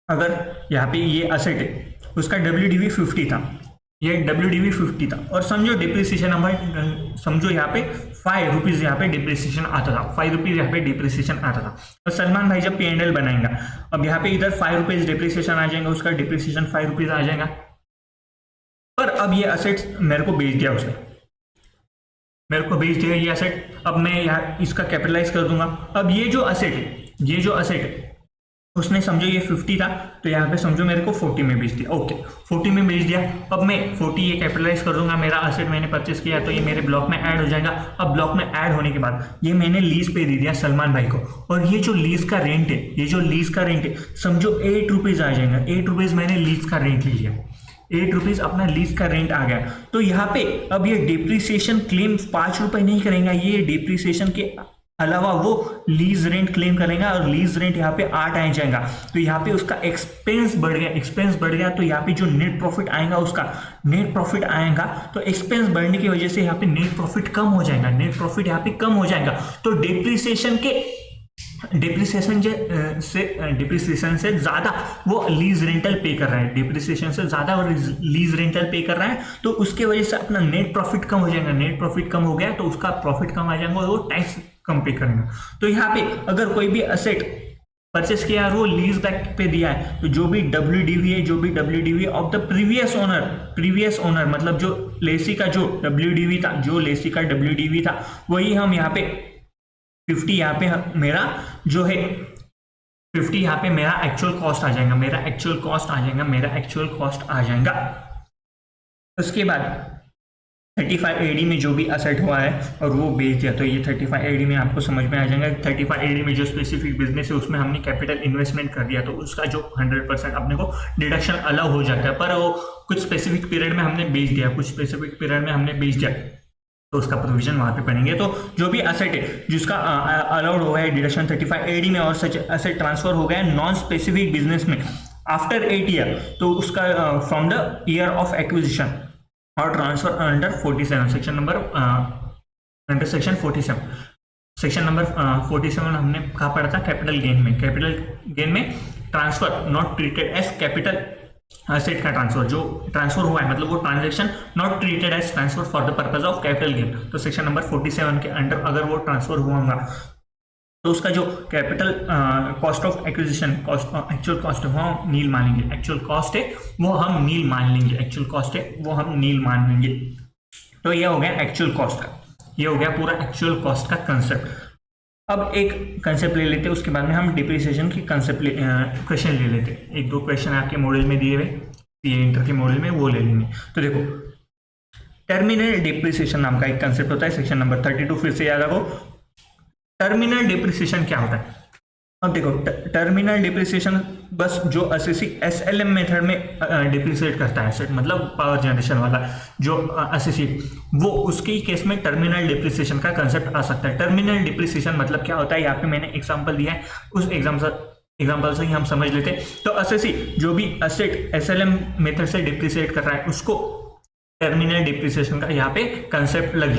अगर यहाँ पे ये असेट है उसका WDV 50 था, ये WDV 50 था, और समझो डिप्रिसिएशन समझो यहाँ पे 5 रुपीज यहाँ पे डिप्रिसिएशन आता था, 5 रुपीज यहाँ पे डिप्रिसिएशन आता था। और सलमान भाई जब P&L बनाएगा, अब यहाँ पे इधर 5 रुपीज डिप्रिसिएशन आ जाएगा, उसका डिप्रिसिएशन 5 रुपीज आ जाएगा। पर अब ये असेट मेरे को बेच दिया उसने, ये असेट, अब मैं यहाँ इसका कैपिटलाइज कर दूंगा। अब ये जो असेट है उसने समझो ये 50 था, तो यहाँ पे समझो मेरे को 40 में बेच दिया। ओके 40 में बेच दिया, अब मैं 40 ये कैपिटलाइज कर दूंगा, मेरा असेट मैंने परचेस किया तो ये मेरे ब्लॉक में ऐड हो जाएगा। अब ब्लॉक में ऐड होने के बाद ये मैंने लीज पे दे दिया सलमान भाई को, और ये जो लीज का रेंट है, समझो 8 रुपीज आ जाएगा। 8 रुपीज मैंने लीज का रेंट ले लिया, 8 रुपीज अपना लीज का रेंट आ गया। तो यहाँ पे अब ये डिप्रिसिएशन क्लेम 5 रुपए नहीं करेगा, ये डिप्रिसिएशन के अलावा वो लीज रेंट क्लेम करेगा, और लीज रेंट यहाँ पे 8 आ जाएगा। तो यहाँ पे उसका एक्सपेंस बढ़ गया, तो यहाँ पे जो नेट प्रॉफिट आएगा तो एक्सपेंस बढ़ने की वजह से यहाँ पे नेट प्रॉफिट कम हो जाएगा, तो डिप्रिसिएशन से ज्यादा वो लीज रेंटल पे कर रहा है, तो उसके वजह से अपना नेट प्रॉफिट कम हो जाएगा। नेट प्रॉफिट कम हो गया तो उसका प्रॉफिट कम आ जाएगा, और वो टैक्स कम पे करेगा। तो यहाँ पे अगर कोई भी असेट परचेस किया और वो लीज बैक पे दिया है, तो जो भी WDV of the previous owner मतलब जो लेसी का जो WDV था, वही हम यहाँ पे 50 यहाँ पे मेरा जो है 50 यहाँ पे मेरा एक्चुअल कॉस्ट आ जाएगा। उसके बाद 35 AD में जो भी असेट हुआ है और वो बेच दिया, तो ये 35 AD में आपको समझ में आ जाएगा। 35 AD में जो स्पेसिफिक बिजनेस है उसमें हमने कैपिटल इन्वेस्टमेंट कर दिया, तो उसका जो 100% अपने को डिडक्शन अलाउ हो जाता है, पर वो कुछ स्पेसिफिक पीरियड में हमने बेच दिया, तो उसका प्रोविजन वहां पे बनेंगे। तो जो भी असेट है जिसका अलाउड हुआ है डिडक्शन 35 AD में, और सच असेट ट्रांसफर हो गया नॉन स्पेसिफिक बिजनेस में आफ्टर 8 ईयर, तो उसका from the year of acquisition और ट्रांसफर अंडर 47 सेक्शन नंबर 47 हमने कहा पढ़ा था कैपिटल गेन में transfer not treated as capital asset का जो ट्रांसफर हुआ है, मतलब वो transaction not treated as transfer for the purpose of capital gain. तो सेक्शन नंबर 47 के अंडर अगर वो ट्रांसफर हुआ होगा तो उसका जो capital cost of acquisition actual cost है वो हम नील मान लेंगे। तो ये हो गया एक्चुअल कॉस्ट का, ये हो गया पूरा एक्चुअल कॉस्ट का कंसेप्ट। अब एक कंसेप्ट ले लेते हैं, उसके बाद में हम डिप्रिसिएशन की कंसेप्ट क्वेश्चन ले लेते हैं। 1-2 क्वेश्चन आपके मॉडल में दिए हुए सीए इंटर के मॉडल में, वो ले लेंगे। तो देखो टर्मिनल डिप्रिसिएशन नाम का एक कंसेप्ट होता है, सेक्शन नंबर 32 फिर से याद रखो। टर्मिनल डिप्रिसिएशन क्या होता है? अब देखो टर्मिनल डिप्रिसिएशन बस जो SLM मेथड में डिप्रिसिएट करता है एसेट, मतलब पावर जनरेशन वाला जो एसएससी, वो उसके केस में टर्मिनल डिप्रिसिएशन का कंसेप्ट आ सकता है। टर्मिनल डिप्रिसिएशन मतलब क्या होता है, यहाँ पे मैंने एग्जांपल दिया है, उस एग्जांपल से ही हम समझ लेते हैं। तो एसएससी जो भी एसेट SLM मेथड से डिप्रिसिएट कर रहा है उसको टर्मिनल डिप्रिसिएशन का यहाँ पे कंसेप्ट लग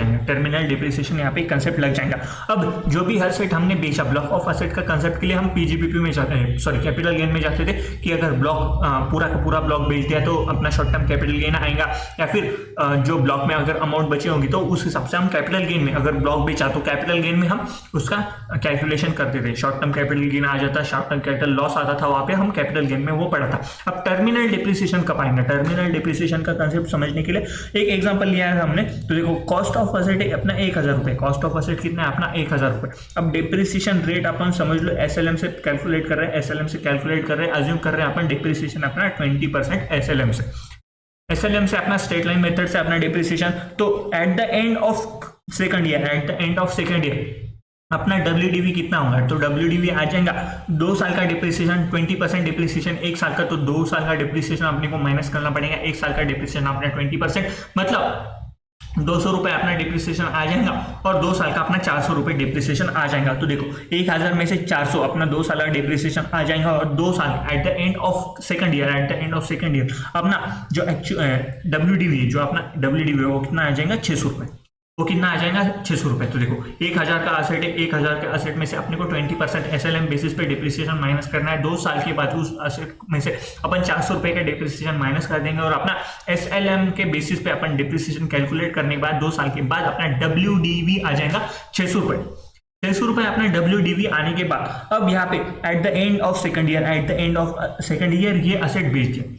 जाएगा। अब जो भी एसेट हमने बेचा, ब्लॉक ऑफ एसेट का कंसेप्ट के लिए हम PGPP में कैपिटल गेन में जाते थे कि अगर ब्लॉक पूरा का पूरा ब्लॉक बेच दिया तो अपना शॉर्ट टर्म कैपिटल गेन आएगा, या फिर जो ब्लॉक में अगर अमाउंट बची होगी तो उस हिसाब से हम कैपिटल गेन में, अगर ब्लॉक बेचा तो कैपिटल गेन में हम उसका कैलकुलेशन करते थे। शॉर्ट टर्म कैपिटल गेन आ जाता, शॉर्ट टर्म कैपिटल लॉस आता था, वहां पे हम कैपिटल गेन में वो पढ़ा था। अब टर्मिनल डिप्रिसिएशन कब आएंगे? टर्मिनल डिप्रिसिएशन का कंसेप्ट समझने के लिए एक एग्जांपल लिया है हमने, तो देखो कॉस्ट ऑफ असेट है अपना 1000 रुपये, कॉस्ट ऑफ असेट कितना है अपना 1000 रुपये। अब डिप्रिसिएशन रेट अपन समझ लो एसएलएम से कैलकुलेट कर रहे हैं, एसएलएम से कैलकुलेट कर रहे हैं, अज्यूम कर रहे हैं अपन डिप्रिसिएशन अपना 20% एसएलएम से अपना स्ट्रेट लाइन मेथड से अपना डिप्रिसिएशन। तो at the end of second year अपना WDV कितना होगा, तो WDV आ जाएगा 2 साल का डिप्रिसिएशन 20% डिप्रिसिएशन, 1 साल का, तो 2 साल का डिप्रिसिएशन अपने को माइनस करना पड़ेगा, 1 साल का डिप्रिसिएशन अपना 20%, मतलब 200 रुपये अपना डिप्रिसिएशन आ जाएगा और 2 साल का अपना 400 रुपये डिप्रिसिएशन आ जाएगा। तो देखो 1000 में से 400 अपना 2 साल का डिप्रिसिएशन आ जाएगा और 2 साल at the end of second year अपना जो WDV जो अपना WDV वो कितना आ जाएगा 600 रुपये, वो कितना आ जाएगा 600 रुपये। तो देखो 1000 का असेट है, 1000 के असेट में से अपने को 20% एसएलएम बेसिस पे डिप्रिसिएशन माइनस करना है, 2 साल के बाद उस असेट में से अपन 400 रुपये का डिप्रिसिएशन माइनस कर देंगे और अपना एसएलएम के बेसिस पे अपन डिप्रिसिएशन कैलकुलेट करने के बाद 2 साल के बाद अपना WDV आ जाएगा 600 रुपये। 600 रुपये अपना WDV आने के बाद अब यहाँ पे at the end of second year ये असेट बेच दिया,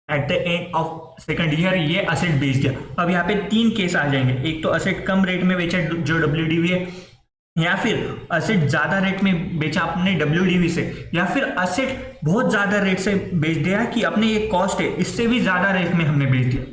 at the end of second year ये असेट बेच दिया। अब यहाँ पे 3 केस आ जाएंगे, एक तो असेट कम रेट में बेचा जो WDV है, या फिर असेट ज्यादा रेट में बेचा अपने WDV से, या फिर असेट बहुत ज्यादा रेट से बेच दिया कि अपने ये कॉस्ट है इससे भी ज्यादा रेट में हमने बेच दिया।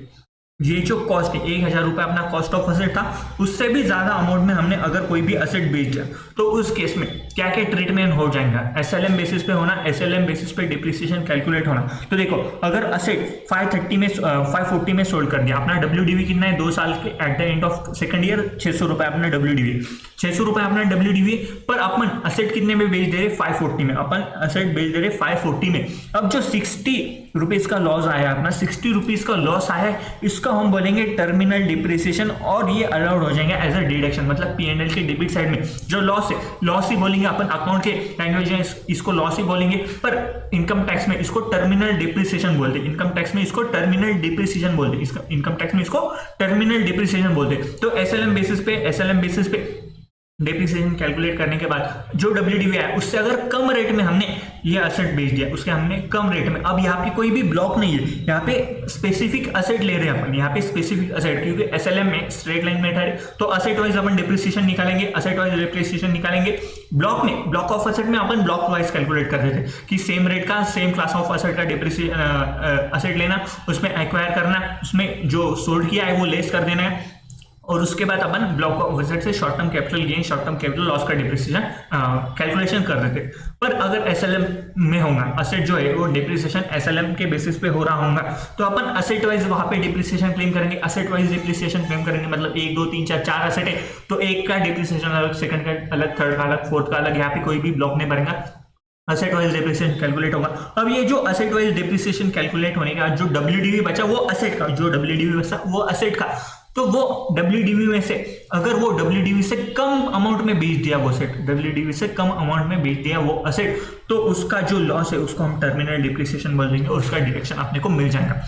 ये जो कॉस्ट है 1000 रुपये अपना कॉस्ट ऑफ असेट था, उससे भी ज्यादा अमाउंट में हमने अगर कोई भी असेट बेच दिया तो उस केस में क्या क्या ट्रीटमेंट हो जाएगा, एसएलएम बेसिस पे होना, एसएलएम बेसिस पे डिप्रिसिएशन कैलकुलेट होना। तो देखो अगर असेट 540 में सोल्ड कर दिया, अपना WDV कितना है 2 साल के at the end of second year 600 रुपये अपना WDV, 600 रुपये अपना WDV पर अपन असेट कितने में बेच दे रहे 540 में, अपन असेट बेच दे रहे 540 में। अब जो 60 रुपीज का लॉस आया अपना 60 रुपीज का लॉस आया, इसका हम बोलेंगे टर्मिनल डिप्रिसिएशन और ये अलाउड हो जाएंगे एज अ डिडक्शन, मतलब P&L के डेबिट साइड में जो लॉस है, लॉस ही बोलेंगे अपन, अकाउंट के लैंग्वेज में इसको लॉस ही बोलेंगे, पर इनकम टैक्स में इसको टर्मिनल डिप्रिसिएशन बोलते हैं, इनकम टैक्स में इसको टर्मिनल डिप्रिसिएशन बोलते हैं, इनकम टैक्स में इसको टर्मिनल डिप्रिसिएशन बोलते हैं। तो एसएलएम बेसिस पे डिप्रिसिएशन कैलकुलेट करने के बाद जो WDV है उससे अगर कम रेट में हमने ये असेट बेच दिया, उसके हमने कम रेट में, अब यहाँ पे कोई भी ब्लॉक नहीं है, यहाँ पे स्पेसिफिक असेट ले रहे हैं अपन, यहाँ पे स्पेसिफिक असेट, क्योंकि एसएलएम में स्ट्रेट लाइन मेथड है तो असेट वाइज अपन डिप्रिसिएशन निकालेंगे, असेट वाइज डिप्रिसिएशन निकालेंगे। ब्लॉक में, ब्लॉक ऑफ असेट में अपन ब्लॉक वाइज कैलकुलेट कर रहे थे कि सेम रेट का सेम क्लास ऑफ असेट का डिप्रिसिएशन असेट लेना, उसमें एक्वायर करना, उसमें जो सोल्ड किया है वो लेस कर देना है और उसके बाद अपन ब्लॉक ऑफ असेट से short term capital gain, short term capital loss का डिप्रिसिएशन कैलकुलेशन कर रहे थे। पर अगर एसएलएम में होगा असेट जो है वो डिप्रिसिएशन एसएलएम के बेसिस पे हो रहा होगा तो अपन असेट वाइज वहां पे डिप्रिसिएशन क्लेम करेंगे, असेट वाइज डिप्रिसिएशन क्लेम करेंगे, मतलब 1 2 3 4 असेट है तो एक का डिप्रिसिएशन अलग, सेकंड का अलग, थर्ड का अलग, फोर्थ का अलग, यहाँ पे कोई भी ब्लॉक नहीं भरेगा, असेट वाइज डिप्रिसिएशन कैलकुलेट होगा। अब ये जो असेट वाइज डिप्रिसिएशन कैलकुलेट होने का जो WDV बचा वो असेट का, जो WDV बचा वो असेट का, तो वो WDV में से अगर वो WDV से कम अमाउंट में बेच दिया वो असेट, WDV से कम अमाउंट में बेच दिया वो असेट, तो उसका जो लॉस है उसको हम टर्मिनल डिप्रिसिएशन बोल देंगे और उसका डिडक्शन अपने को मिल जाएगा।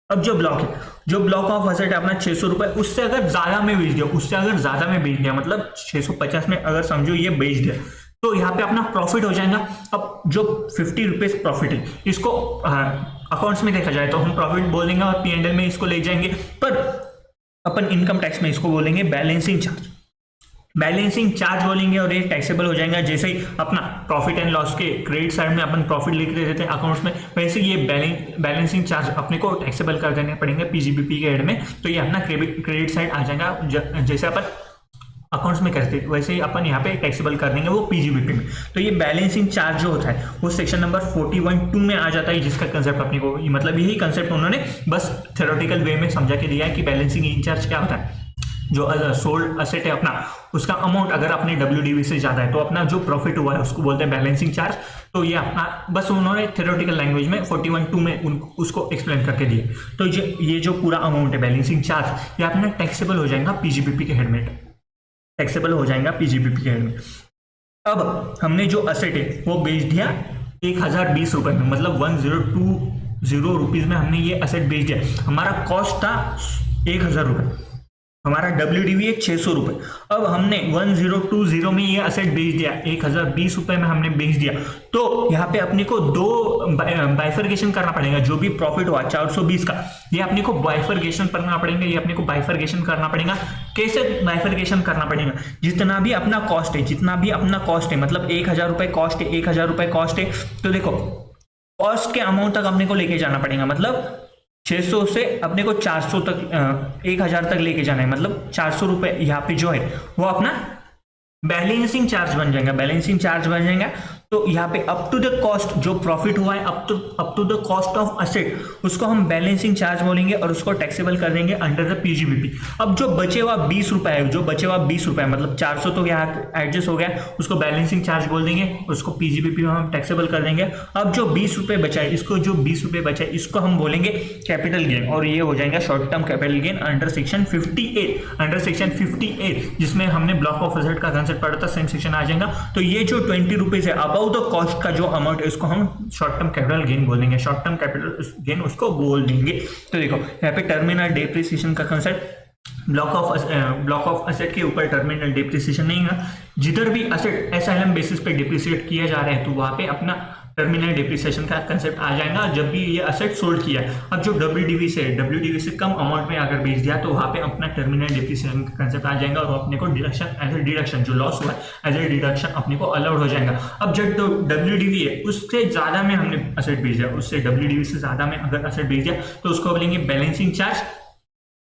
अब जो ब्लॉक है, जो ब्लॉक ऑफ असेट है अपना 600 रुपये, उससे अगर ज्यादा में बेच दिया, उससे अगर ज्यादा में बेच दिया मतलब 650 में अगर समझो ये बेच दिया तो यहाँ पे अपना प्रॉफिट हो जाएगा। अब जो 50 रुपीज प्रॉफिट है इसको अकाउंट्स में देखा जाए तो हम प्रॉफिट बोल देंगे और P&L में इसको ले जाएंगे, पर अपन इनकम टैक्स में इसको बोलेंगे बैलेंसिंग चार्ज, बैलेंसिंग चार्ज बोलेंगे और ये टैक्सेबल हो जाएगा। जैसे ही अपना प्रॉफिट एंड लॉस के क्रेडिट साइड में अपन प्रॉफिट लिख देते हैं अकाउंट्स में, वैसे ये बैलेंसिंग चार्ज अपने को टैक्सेबल कर देने पड़ेंगे PGBP के हेड में, तो ये अपना क्रेडिट साइड आ जाएगा। जैसे अपन अकाउंट्स में करते वैसे ही अपन यहाँ पे टैक्सेबल कर देंगे वो PGBP में। तो ये बैलेंसिंग चार्ज जो होता है वो सेक्शन नंबर 41(2) में आ जाता है, जिसका कंसेप्ट अपने को, मतलब यही कंसेप्ट उन्होंने बस थ्योरेटिकल वे में समझा के दिया है कि बैलेंसिंग इंचार्ज क्या होता है। जो सोल्ड असेट है अपना, उसका अमाउंट अगर अपने WDV से ज्यादा है तो अपना जो प्रॉफिट हुआ है उसको बोलते हैं बैलेंसिंग चार्ज। तो ये अपना बस उन्होंने थ्योरेटिकल लैंग्वेज में 41(2) में उसको एक्सप्लेन करके दिए। तो ये जो पूरा अमाउंट है बैलेंसिंग चार्ज, ये अपना टैक्सेबल हो जाएगा PGBP के हेड में, टैक्सेबल हो जाएगा PGBP के हेड में। अब हमने जो असेट है वो बेच दिया 1020 रुपए में, मतलब 1020 रुपीज में हमने ये असेट बेच दिया। हमारा कॉस्ट था 1000 रुपये, हमारा WDV है 600 रुपए। अब हमने 1020 में ये असेट बेच दिया, 1020 रुपए में हमने बेच दिया, तो यहाँ पे अपने को दो बाइफरकेशन करना पड़ेगा। जो भी प्रॉफिट हुआ 420 का, ये अपने को बाइफरकेशन करना पड़ेगा, ये अपने को बाइफरकेशन करना पड़ेगा। कैसे बाइफरकेशन करना पड़ेगा? जितना भी अपना कॉस्ट है, जितना भी अपना कॉस्ट है, मतलब 1000 रुपए कॉस्ट है, 1000 रुपए कॉस्ट है, तो देखो कॉस्ट के अमाउंट तक अपने को लेके जाना पड़ेगा। मतलब 600 से अपने को 400 तक, 1000 तक लेके जाना है। मतलब 400 रुपए यहाँ पे जो है वो अपना बैलेंसिंग चार्ज बन जाएगा, बैलेंसिंग चार्ज बन जाएगा। तो यहाँ पे अप टू द कॉस्ट जो प्रॉफिट हुआ है, up to the cost of asset, उसको हम बैलेंसिंग चार्ज बोलेंगे और उसको टैक्सेबल कर देंगे अंडर द PGBP। अब जो बचे हुआ 20 रुपए है, जो बचे हुआ 20 रुपए, मतलब 400 तो यहाँ एडजस्ट हो गया, उसको बैलेंसिंग चार्ज बोल देंगे, उसको PGBP में हम टैक्सेबल कर देंगे। अब जो 20 रुपए बचा है, इसको जो 20 रुपए बचा है, इसको हम बोलेंगे कैपिटल गेन, और ये हो जाएगा short term capital gain under section 58, under section 58, जिसमें हमने ब्लॉक ऑफ असेट का कंसेप्ट पढ़ा था, सेम सेक्शन आ जाएगा। तो ये जो 20 रुपीज है अबाउट द कॉस्ट का जो अमाउंट है, इसको हम शॉर्ट टर्म कैपिटल गेन बोल देंगे, शॉर्ट टर्म कैपिटल गेन उसको बोल देंगे। तो देखो यहाँ पे टर्मिनल डेप्रिसिएशन का कंसेप्ट, ब्लॉक ऑफ असेट के ऊपर टर्मिनल डेप्रिसिएशन नहीं है। जिधर भी असेट एसआईएम बेसिस पे डिप्रिसिएट किया जा रहा है, तो वहां पे अपना टर्मिनल डेप्रिसिएशन का कंसेप्ट आ जाएगा जब भी ये असेट सोल्ड किया है। अब जो WDV से कम अमाउंट में अगर बेच दिया, तो वहां पे अपना टर्मिनल डेप्रिसिएशन का कंसेप्ट आ जाएगा और अपने को डिडक्शन एज ए डिडक्शन, जो लॉस हुआ है एज ए डिडक्शन अपने को अलाउड हो जाएगा। अब जब तो WDV है उससे ज्यादा में हमने असेट बेच दिया, उससे WDV से ज्यादा में अगर असेट बेच दिया, तो उसको बोलेंगे बैलेंसिंग चार्ज,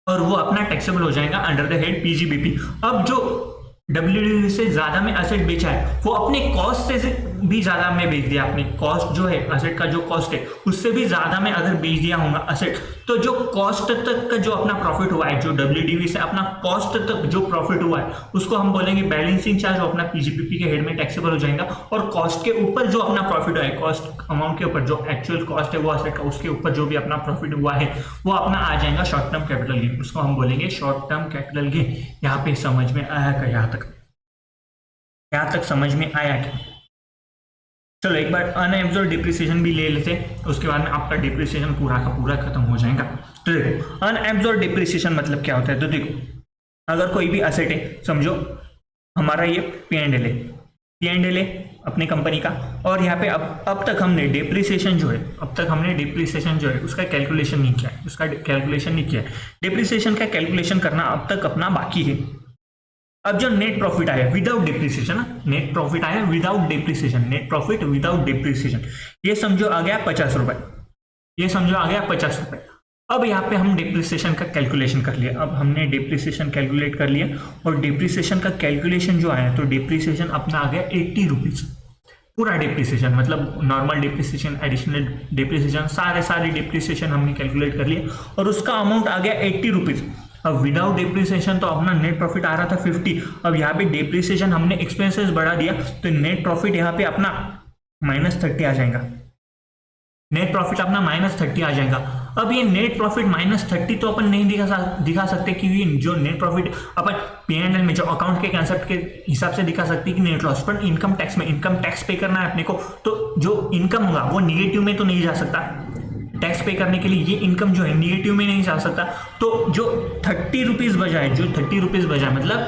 और वो अपना टैक्सेबल हो जाएगा अंडर द हेड PGBP। अब जो WDV से ज्यादा में असेट बेचा है, वो अपने कॉस्ट से भी ज्यादा में बेच दिया, अपनी कॉस्ट जो है, असेट का जो कॉस्ट है उससे भी ज्यादा में अगर बेच दिया होगा असेट, तो जो कॉस्ट तक का जो अपना प्रॉफिट हुआ है, जो WDV से अपना कॉस्ट तक जो प्रॉफिट हुआ है, उसको हम बोलेंगे बैलेंसिंग चार्ज, वो अपना PGBP के हेड में टैक्सेबल हो जाएगा। और कॉस्ट के ऊपर जो अपना प्रॉफिट हुआ है, कॉस्ट अमाउंट के ऊपर जो एक्चुअल कॉस्ट है वो असेट का, उसके ऊपर जो भी अपना प्रॉफिट हुआ है, वो अपना आ जाएगा शॉर्ट टर्म कैपिटल गेन, उसको हम बोलेंगे शॉर्ट टर्म कैपिटल गेन। यहाँ पे समझ में आया क्या? यहाँ तक समझ में आया क्या? चलो एक बार अनएब्जॉर्ब डिप्रिसिएशन भी ले लेते हैं, उसके बाद में आपका डिप्रिसिएशन पूरा का पूरा खत्म हो जाएगा। तो देखो अनएब्जॉर्ब डिप्रिसिएशन मतलब क्या होता है। तो देखो अगर कोई भी असेट है, समझो हमारा ये P&L है अपनी कंपनी का, और यहाँ पे अब तक हमने डिप्रिसिएशन जो है उसका कैलकुलेशन नहीं किया है, डिप्रिसिएशन का कैलकुलेशन करना अब तक अपना बाकी है। अब जो नेट प्रॉफिट आया without depreciation, net profit without depreciation, ये समझो आ गया 50 रुपए। अब यहाँ पे हम डिप्रिसिएशन का कैलकुलेशन कर लिया, अब हमने डिप्रिसिएशन कैलकुलेट कर लिया, और डिप्रिसिएशन का कैलकुलेशन जो आया, तो डिप्रिसिएशन अपना आ गया 80 रुपीज। पूरा डिप्रिसिएशन मतलब नॉर्मल डिप्रिसिएशन, एडिशनल डिप्रिसिएशन, सारे डिप्रिसिएशन हमने कैलकुलेट कर लिया, और उसका अमाउंट आ गया 80 रुपीज। अब विदाउट डिप्रिसिएशन तो अपना नेट प्रॉफिट आ रहा था 50। अब यहाँ पे डिप्रिसिएशन हमने एक्सपेंसेस बढ़ा दिया, तो नेट प्रॉफिट यहाँ पे अपना -30 आ जाएगा, नेट प्रॉफिट अपना -30 आ जाएगा। अब ये नेट प्रॉफिट -30 तो अपन नहीं दिखा सकते, क्योंकि जो नेट प्रॉफिट अपन P&L में जो अकाउंट के कंसेप्ट के हिसाब से दिखा सकते हैं कि नेट लॉस, पर इनकम टैक्स में इनकम टैक्स पे करना है अपने को, तो जो इनकम होगा वो निगेटिव में तो नहीं जा सकता, टैक्स पे करने के लिए ये इनकम जो है निगेटिव में नहीं जा सकता। तो जो 30 रुपीज बचा है, मतलब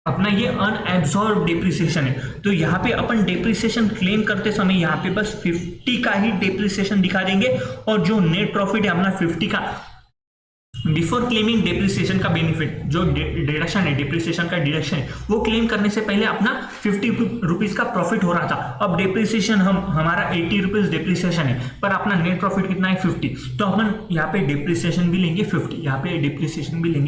अपना ये अनएब्जॉर्ब डिप्रिसिएशन है। तो यहाँ पे अपन डिप्रिसिएशन क्लेम करते समय यहाँ पे बस 50 का ही डिप्रिसिएशन दिखा देंगे, और जो नेट प्रॉफिट है अपना 50 का, बिफोर क्लेमिंग डिप्रिसिएशन का बेनिफिट, जो डिडक्शन है, डिप्रिसिएशन का डिडक्शन है, वो क्लेम करने से पहले अपना 50 रुपीज का प्रॉफिट हो रहा था। अब डिप्रिसिएशन हमारा 80 रुपीज डिप्रिसिएशन है, पर अपना नेट प्रॉफिट कितना है 50, तो अपन यहाँ पे डिप्रिसिएशन भी लेंगे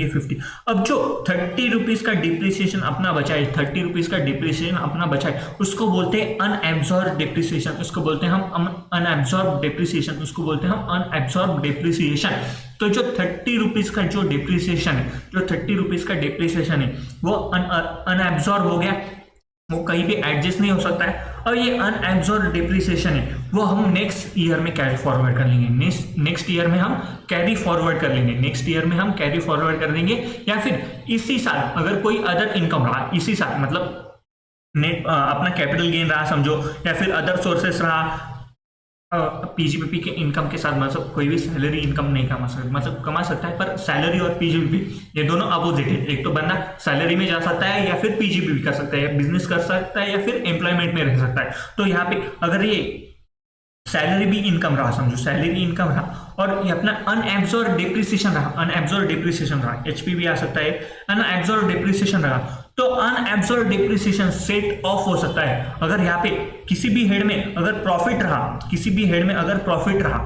50, अब जो 30 रुपीज का डिप्रिसिएशन अपना बचा है, 30 रुपीज का डिप्रिसिएशन अपना बचा है, उसको बोलते हैं अनएब्जॉर्ब डिप्रिसिएशन, उसको बोलते हैं हम अनएब्जॉर्ब डिप्रिसिएशन। तो जो 30 रुपीज का जो डिप्रिसिएशन है, वो अनएब्जॉर्ब हो गया, वो कहीं भी एडजस्ट नहीं हो सकता है। और ये अनएब्जॉर्ब डिप्रिसिएशन है, वो हम नेक्स्ट ईयर में कैरी फॉरवर्ड कर लेंगे, नेक्स्ट ईयर में हम कैरी फॉरवर्ड कर देंगे, या फिर इसी साल अगर कोई अदर इनकम रहा, इसी साल मतलब नेट अपना कैपिटल गेन रहा समझो, या फिर अदर सोर्सेस रहा, पीजीबीपी के इनकम के साथ मतलब कोई भी सैलरी इनकम नहीं कमा सकता, मतलब कमा सकता है पर सैलरी और पीजीबीपी ये दोनों अपोजिट है। एक तो बंदा सैलरी में जा सकता है या फिर पीजीबीपी कर सकता है, या बिजनेस कर सकता है या फिर एम्प्लॉयमेंट में रह सकता है। तो यहाँ पे अगर ये सैलरी भी इनकम रहा, समझो सैलरी इनकम रहा और ये अपना अनएब्जॉर्ब डिप्रिसिएशन रहा, अनएब्जॉर्ब डिप्रिसिएशन रहा, एचपी भी आ सकता है, अनएब्जॉर्ब डिप्रिसिएशन रहा, तो अनएब्जॉर्ब डिप्रिसिएशन सेट ऑफ हो सकता है। अगर यहाँ पे किसी भी हेड में अगर प्रॉफिट रहा, किसी भी हेड में अगर प्रॉफिट रहा,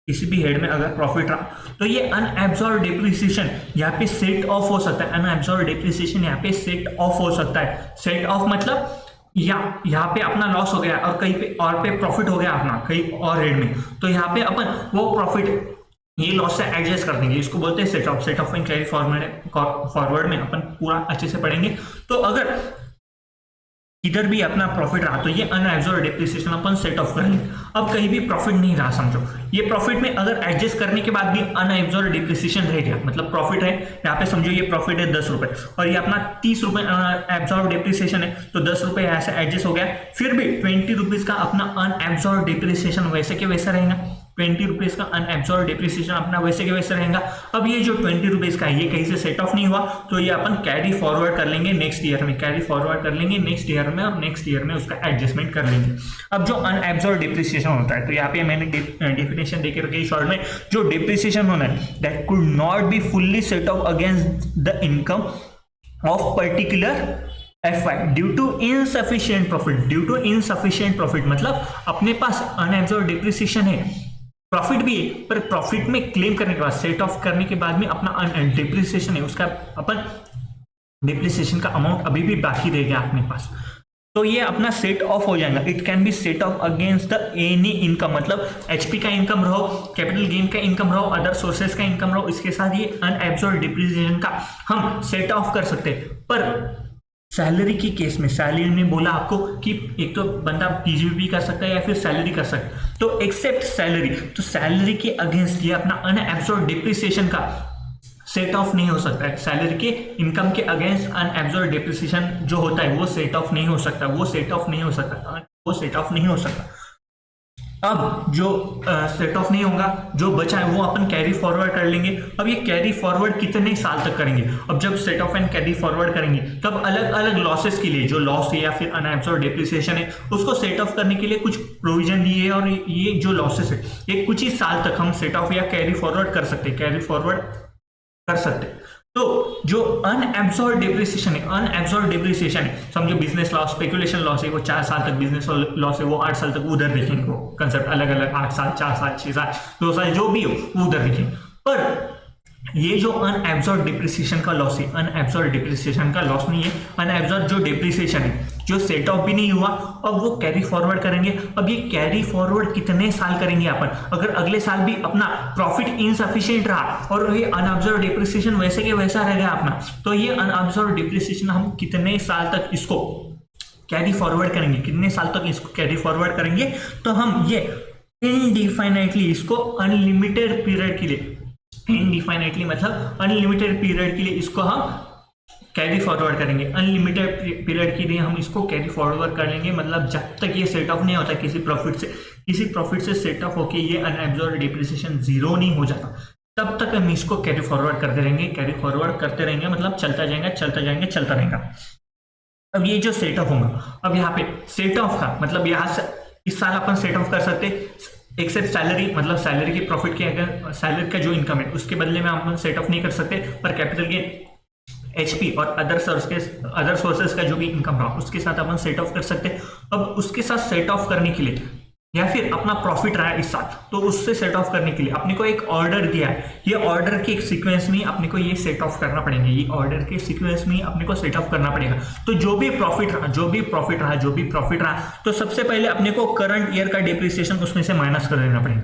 किसी भी हेड में अगर प्रॉफिट रहा, तो ये अनएब्जॉर्ब डिप्रिसिएशन यहाँ पे सेट ऑफ हो सकता है। अनएब्जॉर्ब डिप्रिसिएशन यहाँ पे सेट ऑफ हो सकता है। सेट ऑफ मतलब या यहाँ पे अपना लॉस हो गया और कहीं पे और पे प्रॉफिट हो गया अपना कहीं और हेड में, तो यहाँ पे अपन वो प्रॉफिट ये लॉस से एडजस्ट कर देंगे। इसको बोलते हैं set of. Set of in carry forward में अपन पूरा अच्छे से पढ़ेंगे। तो अगर इधर भी अपना प्रॉफिट रहा तो ये unabsorbed depreciation upon set of करेंगे। अब कहीं भी प्रॉफिट नहीं रहा, समझो ये प्रॉफिट में अगर एडजस्ट करने के बाद भी अनएब्जॉर्ब डिप्रिसिएशन रह गया, मतलब प्रॉफिट है यहाँ पे, समझो ये प्रॉफिट है 10 रुपए और ये अपना 30 रुपए अनएब्जॉर्ब डिप्रिसिएशन है, तो 10 रुपए यहाँ से एडजस्ट हो गया, फिर भी 20 रुपीज का अपना अनएब्जॉर्ब डिप्रिसिएशन वैसे के वैसा रहेगा। 20 रुपीज का अनएब्जॉर्ब डिप्रिसिएशन अपना वैसे के वैसे रहेगा। अब ये जो 20 रुपीज का है ये कहीं से सेट ऑफ नहीं हुआ, तो ये अपन कैरी फॉरवर्ड कर लेंगे नेक्स्ट ईयर में, कैरी फॉरवर्ड कर लेंगे नेक्स्ट ईयर में, और नेक्स्ट ईयर में उसका एडजस्टमेंट कर लेंगे। अब जो अनएब्जॉर्ब डिप्रिसिएशन होता है, तो यहाँ पे मैंने डेफिनेशन देके रखी शॉर्ट में, जो डिप्रिसिएशन होना है that could not be fully set off against the income of particular FY due to insufficient profit. Due to insufficient profit मतलब अपने पास अनएब्जॉर्ब डिप्रिसिएशन है, प्रॉफिट भी है, पर प्रॉफिट में क्लेम करने के बाद, सेट ऑफ करने के बाद में अपना डिप्रिसिएशन है, उसका अपन डिप्रिसिएशन का अमाउंट अभी भी बाकी रह गया अपने पास, तो ये अपना सेट ऑफ हो जाएगा। It can be set off against the any income, मतलब एचपी का इनकम रहो, कैपिटल गेन का इनकम रहो, अदर सोर्सेज का इनकम रहो, इसके साथ ये अनएब्जॉर्ब डिप्रिसिएशन का हम सेट ऑफ कर सकते हैं। पर सैलरी की केस में, सैलरी में बोला आपको कि एक तो बंदा पीजीबीपी कर सकता है या फिर सैलरी कर सकता है, तो एक्सेप्ट सैलरी, तो सैलरी के अगेंस्ट ये अपना अनएब्जॉर्ब डिप्रिसिएशन का सेट ऑफ नहीं हो सकता है। सैलरी के इनकम के अगेंस्ट अनएब्जॉर्ब डिप्रिसिएशन जो होता है वो सेट ऑफ नहीं हो सकता, वो सेट ऑफ नहीं हो सकता, वो सेट ऑफ नहीं हो सकता। अब जो सेट ऑफ नहीं होगा, जो बचा है वो अपन कैरी फॉरवर्ड कर लेंगे। अब ये कैरी फॉरवर्ड कितने साल तक करेंगे? अब जब set off and carry forward करेंगे तब अलग अलग लॉसेस के लिए, जो लॉस है या फिर अनएब्जॉर्ब डिप्रिसिएशन है, उसको सेट ऑफ करने के लिए कुछ प्रोविजन दिए है, और ये जो लॉसेस है ये कुछ ही साल तक हम सेट ऑफ या कैरी फॉरवर्ड कर सकते हैं, कैरी फॉरवर्ड कर सकते हैं। तो जो अनएब्जॉर्ब डिप्रिसिएशन है, अनएब्जॉर्ब डिप्रिसिएशन है, समझो बिजनेस लॉस, स्पेकुलेशन लॉस है, वो 4 साल तक बिजनेस लॉस है, वो 8 साल तक उधर देखेंगे, वो कंसेप्ट अलग अलग, 8 साल, 4 साल, 6 साल, 2 साल, जो भी हो वो उधर देखेंगे। पर ये जो अनएब्जॉर्ब डिप्रिसिएशन का लॉस है, अनएब्जॉर्ब डिप्रिसिएशन का लॉस नहीं है, अनएब्जॉर्ब जो डिप्रिसिएशन है, जो सेट ऑफ भी नहीं हुआ, अब वो कैरी फॉरवर्ड करेंगे। अब ये कैरी फॉरवर्ड कितने साल करेंगे अपन? अगर अगले साल भी अपना प्रॉफिट इनसफिशिएंट रहा और ये अनएब्जॉर्ब डिप्रिसिएशन वैसे के वैसा रह गया अपना, तो ये अनएब्जॉर्ब डिप्रिसिएशन हम कितने साल तक इसको कैरी फॉरवर्ड करेंगे, कितने साल तक इसको कैरी फॉरवर्ड करेंगे? तो हम ये इनडिफाइनेटली, इसको अनलिमिटेड पीरियड के लिए, इनडिफाइनेटली मतलब अनलिमिटेड पीरियड के लिए इसको हम कैरी फॉरवर्ड करेंगे। अनलिमिटेड पीरियड के लिए हम इसको कैरी फॉरवर्ड कर लेंगे, मतलब जब तक ये सेट ऑफ नहीं होता किसी प्रॉफिट से सेट ऑफ होके ये अनएब्जॉर्ब डिप्रिसिएशन जीरो नहीं हो जाता, तब तक हम इसको कैरी फॉरवर्ड करते रहेंगे, कैरी फॉरवर्ड करते रहेंगे, मतलब चलता जाएगा, चलता जाएंगे, चलता रहेगा। अब ये जो सेट ऑफ होगा, अब यहाँ पे सेट ऑफ का मतलब यहाँ से इस साल अपन सेट ऑफ कर सकते एक्सेप्ट सैलरी, मतलब सैलरी की प्रॉफिट के अगर सैलरी का जो इनकम है उसके बदले में हम सेट ऑफ नहीं कर सकते, पर कैपिटल गेन, एचपी और अदर सोर्सेस का जो भी इनकम रहा उसके साथ अपन सेट ऑफ कर सकते। अब उसके साथ सेट ऑफ करने के लिए, या फिर अपना प्रॉफिट रहा है इस साल, तो उससे सेट ऑफ करने के लिए अपने को एक ऑर्डर दिया है, ये ऑर्डर के एक सीक्वेंस में अपने को ये सेट ऑफ करना पड़ेगा, ये ऑर्डर के सीक्वेंस में अपने को सेट ऑफ करना पड़ेगा। तो जो भी प्रॉफिट रहा, तो सबसे पहले अपने को करंट ईयर का डिप्रिसिएशन उसमें से माइनस कर देना पड़ेगा,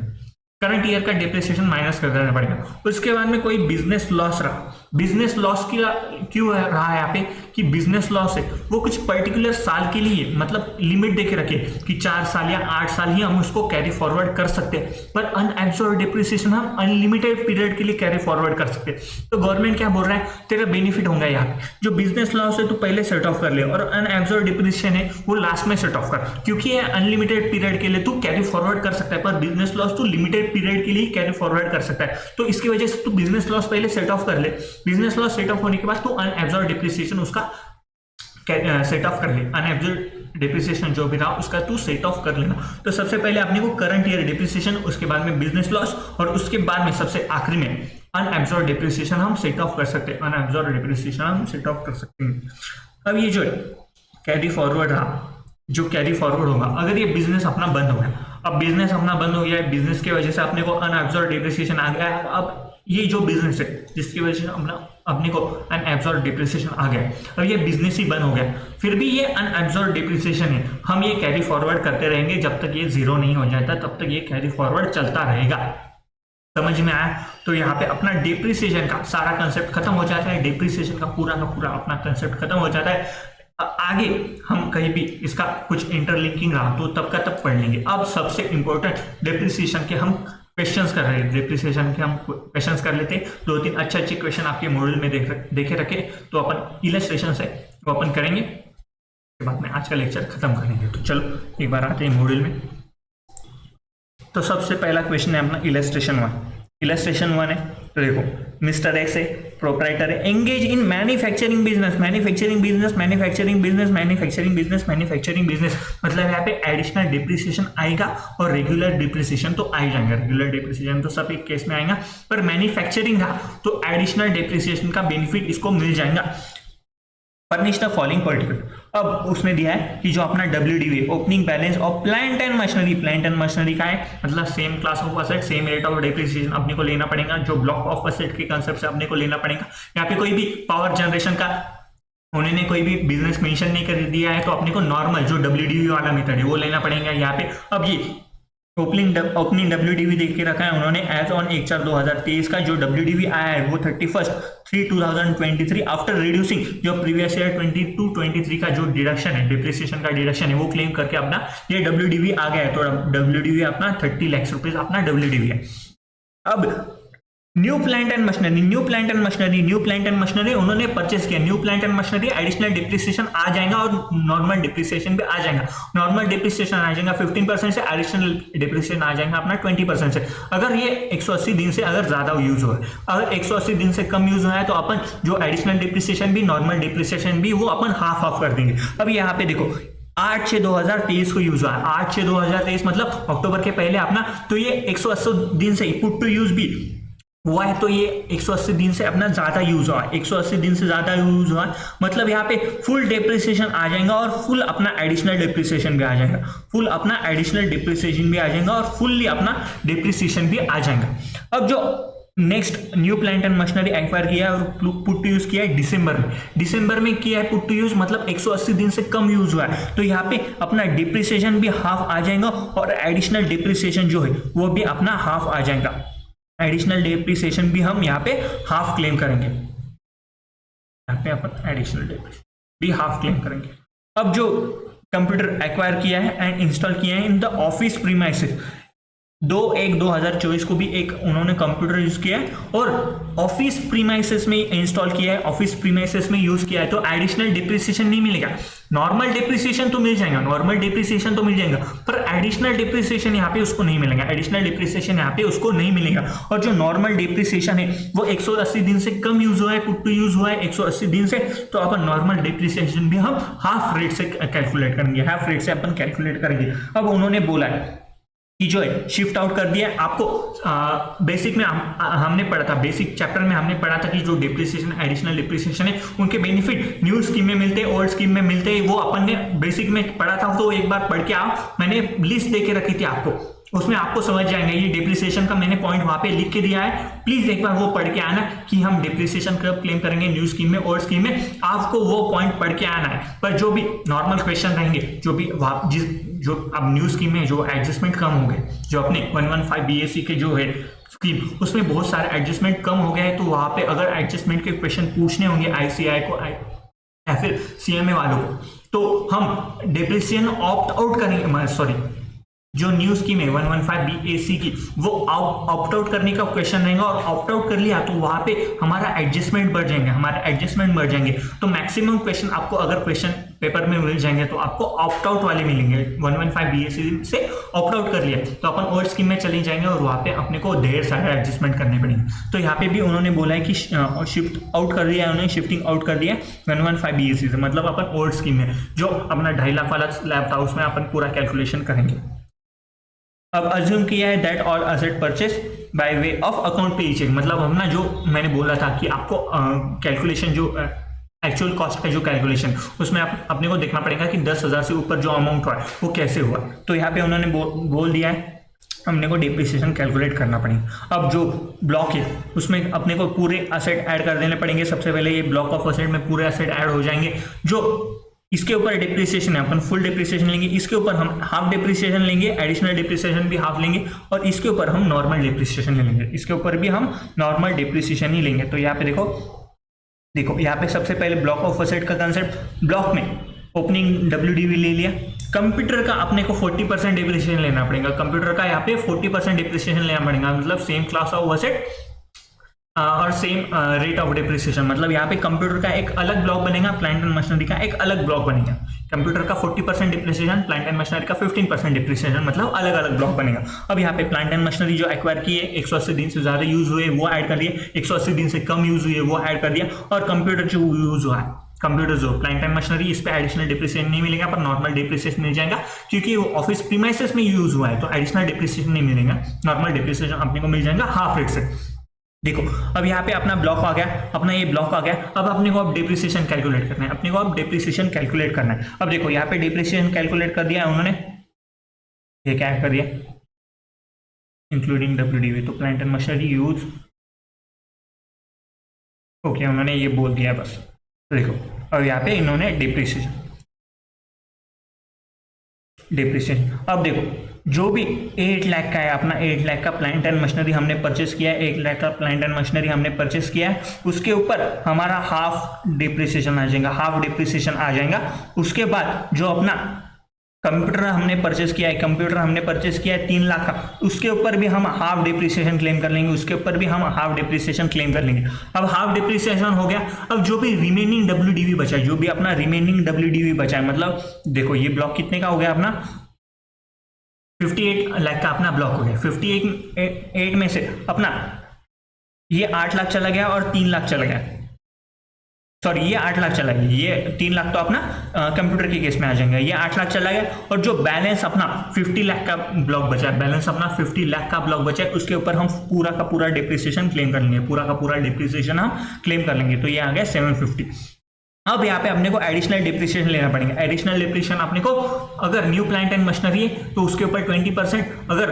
करंट ईयर का डिप्रिसिएशन माइनस कर देना पड़ेगा। उसके बाद में कोई बिजनेस लॉस रहा, बिजनेस लॉस क्यों रहा है यहाँ पे कि बिजनेस लॉस है वो कुछ पर्टिकुलर साल के लिए मतलब लिमिट देके रखे कि 4 साल या 8 साल ही हम उसको कैरी फॉरवर्ड कर सकते हैं, पर अनएब्जॉर्ब डिप्रिसिएशन हम अनलिमिटेड पीरियड के लिए कैरी फॉरवर्ड कर सकते हैं। तो गवर्नमेंट क्या बोल रहा है, तेरा बेनिफिट होगा यहाँ पे, जो बिजनेस लॉस है तो पहले सेट ऑफ कर ले और अनएब्जॉर्ब डिप्रिसिएशन है वो लास्ट में सेट ऑफ कर, क्योंकि ये अनलिमिटेड पीरियड के लिए तू कैरी फॉरवर्ड कर सकता है, पर बिजनेस लॉस तू लिमिटेड पीरियड के लिए कैरी फॉरवर्ड कर सकता है। तो इसकी वजह से तू बिजनेस लॉस पहले सेट ऑफ कर ले, बिजनेस लॉस सेट ऑफ होने के बाद तू अनएब्जॉर्ब डिप्रिसिएशन उसका सेट ऑफ कर ले, अनएब्जॉर्ब डिप्रिसिएशन जो भी रहा उसका तू सेट ऑफ कर लेना। तो सबसे पहले आपने को करंट ईयर डिप्रिसिएशन, उसके बाद में बिजनेस लॉस और उसके बाद में सबसे आखिरी में अनएब्जॉर्ब डिप्रिसिएशन हम सेट ऑफ कर सकते हैं, अनएब्जॉर्ब डिप्रिसिएशन हम सेट ऑफ कर सकते हैं। अब ये जो कैरी फॉरवर्ड रहा, जो कैरी फॉरवर्ड होगा, अगर ये बिजनेस अपना बंद हो गया, अब बिजनेस अपना बंद हो गया है, बिजनेस की वजह से अपने को अनएब्जॉर्ब डिप्रिसिएशन आ गया है, अब ये जो बिजनेस है जिसकी वजह से अपने को अनएब्जॉर्ब डिप्रिसिएशन आ गया, अब ये बिजनेस ही बंद हो गया, फिर भी ये अनएब्जॉर्ब डिप्रिसिएशन है, हम ये कैरी फॉरवर्ड करते रहेंगे जब तक ये जीरो नहीं हो जाता, तब तक ये कैरी फॉरवर्ड चलता रहेगा। समझ में आया? तो यहाँ पे अपना डिप्रिसिएशन का सारा कंसेप्ट खत्म हो जाता है, डिप्रिसिएशन का पूरा अपना कंसेप्ट खत्म हो जाता है। आगे हम कहीं भी इसका कुछ इंटरलिंकिंग रहा तो तब का तब पढ़ लेंगे। अब सबसे इंपॉर्टेंट डिप्रिसिएशन के हम क्वेश्चंस कर रहे हैं, डिप्रिसिएशन के हम क्वेश्चंस कर लेते हैं। 2-3 अच्छे क्वेश्चन आपके मॉड्यूल में देखे रखे तो अपन इलस्ट्रेशन से वो अपन करेंगे, उसके बाद में आज का लेक्चर खत्म करेंगे। तो चलो एक बार आते हैं मॉड्यूल में। तो सबसे पहला क्वेश्चन है अपना इलस्ट्रेशन 1। इलस्ट्रेशन 1 है तो देखो, मिस्टर एक्स है, प्रोप्राइटर है, engage in manufacturing business, manufacturing business, manufacturing business, manufacturing business, manufacturing business, मतलब यहाँ पे एडिशनल डिप्रिसिएशन आएगा और रेगुलर डिप्रिसिएशन तो आ ही जाएगा। रेगुलर डिप्रिसिएशन तो सब एक केस में आएगा, पर मैन्युफैक्चरिंग रहा तो एडिशनल डिप्रिसिएशन का बेनिफिट इसको मिल जाएगा। फर्निश द फॉलोइंग पर्टिकुलर, अब उसने दिया है कि जो अपना WDV opening balance of plant and machinery, plant and machinery का है मतलब same class of asset, same rate of depreciation अपने को लेना पड़ेगा, जो ब्लॉक ऑफ असेट के कंसेप्ट से अपने को लेना पड़ेगा। यहाँ पे कोई भी पावर जनरेशन का उन्होंने कोई भी बिजनेस मेंशन नहीं कर दिया है, तो अपने को नॉर्मल जो WDV वाला मेथड है वो लेना पड़ेगा यहाँ पे। अब ये ओपनिंग WDV देख के रखा है उन्होंने एज ऑन 1/4/2023 का जो WDV आया है वो 31/3/2023 आफ्टर रिड्यूसिंग जो प्रीवियस ईयर 22-23 का जो डिडक्शन है, डिप्रिसिएशन का डिडक्शन है वो क्लेम करके अपना ये WDV आ गया है। तो WDV अपना 30 लाख रुपीज अपना WDV है। अब न्यू प्लांट एंड मशीनरी उन्होंने परचेस किया, new plant and machinery additional depreciation आ जाएगा और नॉर्मल डिप्रिसिएशन भी आ जाएगा। नॉर्मल डिप्रिसिएशन आ जाएगा 15% से, एडिशनल डिप्रिसिएशन आ जाएगा अपना 20% से। अगर ये 180 दिन से अगर ज्यादा यूज हुआ है, अगर 180 दिन से कम यूज हुआ है तो अपन जो एडिशनल डिप्रिसिएशन भी नॉर्मल डिप्रिसिएशन भी वो अपन हाफ कर देंगे। अब यहाँ पे देखो 8/6/2023 को यूज हुआ है, 8/6/2023 मतलब अक्टूबर के पहले अपना, तो ये 180 दिन से पुट टू यूज भी हुआ है, तो ये 180 दिन से अपना ज्यादा यूज हुआ है, 180 दिन से ज्यादा यूज हुआ है मतलब यहाँ पे फुल डिप्रिसिएशन आ जाएगा और फुल अपना एडिशनल डिप्रिसिएशन भी आ जाएगा, फुल अपना एडिशनल डिप्रिसिएशन भी आ जाएगा और फुल्ली अपना डिप्रिसिएशन भी आ जाएगा। अब जो next new plant and machinery acquire किया है और पुट टू यूज किया है दिसंबर में किया है पुट टू यूज, मतलब 180 दिन से कम यूज हुआ है, तो यहाँ पे अपना डिप्रिसिएशन भी हाफ आ जाएगा और एडिशनल डिप्रिसिएशन जो है वो भी अपना हाफ आ जाएगा। एडिशनल डिप्रिसिएशन भी हम यहाँ पे हाफ क्लेम करेंगे, यहाँ पे अपन एडिशनल डिप्रिसिएशन भी हाफ क्लेम करेंगे। अब जो कंप्यूटर एक्वायर किया है एंड इंस्टॉल किया है इन द ऑफिस प्रीमाइसेस, 2/1/2024 को भी एक उन्होंने कंप्यूटर यूज किया है और ऑफिस प्रीमाइसेस में इंस्टॉल किया है, ऑफिस प्रीमाइसेस में यूज किया है, तो एडिशनल डिप्रिसिएशन नहीं मिलेगा। नॉर्मल डिप्रिसिएशन तो मिल जाएगा, पर एडिशनल डिप्रिसिएशन यहाँ पे उसको नहीं मिलेगा, एडिशनल डिप्रिसिएशन यहाँ पे उसको नहीं मिलेगा। और जो नॉर्मल डिप्रिसिएशन है वो 180 दिन से कम यूज हुआ है, पुट टू यूज हुआ है 180 दिन से, तो अपन नॉर्मल डिप्रिसिएशन भी हम हाफ रेट से कैलकुलेट करेंगे, हाफ रेट से अपन कैलकुलेट करेंगे। अब उन्होंने बोला है कि जो है शिफ्ट आउट कर दिया है आपको। बेसिक में हमने पढ़ा था, बेसिक चैप्टर में हमने पढ़ा था कि जो डिप्रिसिएशन एडिशनल डिप्रिसिएशन है उनके बेनिफिट न्यू स्कीम में मिलते हैं, ओल्ड स्कीम में मिलते हैं, वो अपन ने बेसिक में पढ़ा था, तो एक बार पढ़ के आओ, मैंने लिस्ट दे के रखी थी आपको, उसमें आपको समझ जाएंगे। ये डिप्रिसिएशन का मैंने पॉइंट वहां पे लिख के दिया है, प्लीज एक बार वो पढ़ के आना कि हम डिप्रिसिएशन कब क्लेम करेंगे, न्यू स्कीम में ओल्ड स्कीम में, आपको वो पॉइंट पढ़ के आना है। पर जो भी नॉर्मल क्वेश्चन रहेंगे, जो भी जो अब न्यू स्कीम में जो एडजस्टमेंट कम हो गए, जो अपने 115 BAC के जो है स्कीम, उसमें बहुत सारे एडजस्टमेंट कम हो गया है, तो वहां पे अगर एडजस्टमेंट के क्वेश्चन पूछने होंगे आईसीआई को या फिर सीएमए वालों को, तो हम डिप्रिसिएशन ऑप्ट आउट करेंगे, सॉरी जो न्यू स्कीम है 115BAC की, वो ऑप्ट आउट करने का क्वेश्चन रहेगा, और ऑप्ट आउट कर लिया तो वहां पे हमारा एडजस्टमेंट बढ़ जाएंगे, तो मैक्सिमम क्वेश्चन आपको अगर क्वेश्चन पेपर में मिल जाएंगे तो आपको ऑप्ट आउट वाले मिलेंगे। 115BAC से ऑप्ट आउट कर लिया तो अपन ओल्ड स्कीम में चले जाएंगे, और वहां पे अपने को ढेर सारे एडजस्टमेंट करने पड़ेंगे। तो यहाँ पे भी उन्होंने बोला है कि शिफ्ट आउट कर दिया है, उन्होंने शिफ्टिंग आउट कर दिया 115BAC से, मतलब अपन ओल्ड स्कीम में जो अपना 2.5 लाख वाला स्लैब था उसमें अपन पूरा कैलकुलेशन करेंगे। अब अज्यूम किया है that all asset purchase by way of account पे चेक, मतलब हम ना जो मैंने बोला था कि आपको कैलकुलेशन जो एक्चुअल कॉस्ट का जो कैलकुलेशन, उसमें अपने को देखना पड़ेगा कि 10,000 से ऊपर जो अमाउंट हुआ है वो कैसे हुआ। तो यहाँ पे उन्होंने बोल दिया है हमने को डिप्रिसिएशन कैलकुलेट करना पड़ेगा। अब जो ब्लॉक है उसमें अपने को पूरे असेट ऐड कर देने पड़ेंगे। सबसे पहले ये ब्लॉक ऑफ असेट में पूरे असेट ऐड हो जाएंगे। जो इसके ऊपर डिप्रिसिएशन है अपन फुल डिप्रिसिएशन लेंगे, इसके ऊपर हम हाफ डिप्रिसिएशन लेंगे, एडिशनल डिप्रिसिएशन भी हाफ लेंगे, और इसके ऊपर हम नॉर्मल डिप्रिसिएशन लेंगे, इसके ऊपर भी हम नॉर्मल डिप्रिसिएशन ही लेंगे। तो यहाँ पे देखो यहाँ पे सबसे पहले ब्लॉक ऑफ असेट का कंसेप्ट, ब्लॉक में ओपनिंग WDV ले लिया। कंप्यूटर का अपने को 40% डिप्रिसिएशन लेना पड़ेगा, कंप्यूटर का यहाँ पे 40% डिप्रिसिएशन लेना पड़ेगा, मतलब सेम क्लास ऑफ असेट और सेम रेट ऑफ डिप्रिसिएशन। मतलब यहाँ पे कंप्यूटर का एक अलग ब्लॉक बनेगा, प्लांट एंड मशीनरी का एक अलग ब्लॉक बनेगा। कंप्यूटर का 40% डिप्रिसिएशन, प्लांट एंड मशीनरी का 15% डिप्रिसिएशन, मतलब अलग अलग ब्लॉक बनेगा। अब यहाँ पे प्लांट एंड मशीनरी जो एक्वायर किए 180 दिन से ज्यादा यूज हुए वो ऐड कर दिए, 180 दिन से कम यूज हुए वो ऐड कर दिया, और कंप्यूटर जो यूज हुआ है, कंप्यूटर जो प्लांट एंड मशीनरी, इस पे एडिशनल डिप्रिसिएशन नहीं मिलेगा, पर नॉर्मल डिप्रिसिएशन मिल जाएगा, क्योंकि वो ऑफिस प्रीमाइसेस में यूज हुआ है, तो एडिशनल डिप्रिसिएशन नहीं मिलेगा, नॉर्मल डिप्रिसिएशन अपने को मिल जाएगा हाफ रेट से। देखो अब यहाँ पे अपना ब्लॉक आ गया, अपना ये ब्लॉक आ गया। अब अपने को अब डिप्रिसिएशन कैलकुलेट करना है, अपने को अब डिप्रिसिएशन कैलकुलेट करना है। अब देखो यहाँ पे डिप्रिसिएशन कैलकुलेट कर दिया है उन्होंने, ये क्या कर दिया इंक्लूडिंग WDV, तो plant and machinery use okay उन्होंने ये बोल दिया बस। तो देखो अब यहाँ पे इन्होंने डिप्रिसिएशन अब देखो जो भी 8 लाख का है, अपना 8 लाख का प्लांट एंड मशीनरी हमने परचेस किया है, 1 लाख का प्लांट एंड मशीनरी हमने परचेस किया है, उसके ऊपर हमारा हाफ डिप्रिसिएशन आ जाएगा, हाफ डिप्रिसिएशन आ जाएगा। उसके बाद जो अपना कंप्यूटर हमने परचेस किया है, 3 लाख का, उसके ऊपर भी हम हाफ डिप्रिसिएशन क्लेम कर लेंगे, उसके ऊपर भी हम हाफ डिप्रिसिएशन क्लेम कर लेंगे। अब हाफ डिप्रिसिएशन हो गया। अब जो भी रिमेनिंग WDV बचा है, जो भी अपना रिमेनिंग WDV बचा है, मतलब देखो ये ब्लॉक कितने का हो गया अपना 58 लाख का अपना ब्लॉक हो गया। 58 में से अपना ये 8 लाख चला गया और 3 लाख चला गया, सॉरी ये 8 लाख चला गया, ये 3 लाख तो अपना कंप्यूटर के केस में आ जाएंगे, ये 8 लाख चला गया। और जो बैलेंस अपना 50 लाख का ब्लॉक बचा है, बैलेंस अपना 50 लाख का ब्लॉक बचा है, उसके ऊपर हम पूरा का पूरा डिप्रिसिएशन क्लेम कर लेंगे, पूरा का पूरा डिप्रिसिएशन हम क्लेम कर लेंगे। तो ये आ गया 750। अब यहाँ पे अपने को एडिशनल डिप्रिसिएशन लेना पड़ेगा। एडिशनल डिप्रिसिएशन अपने को अगर न्यू प्लांट एंड मशीनरी है तो उसके ऊपर 20%, अगर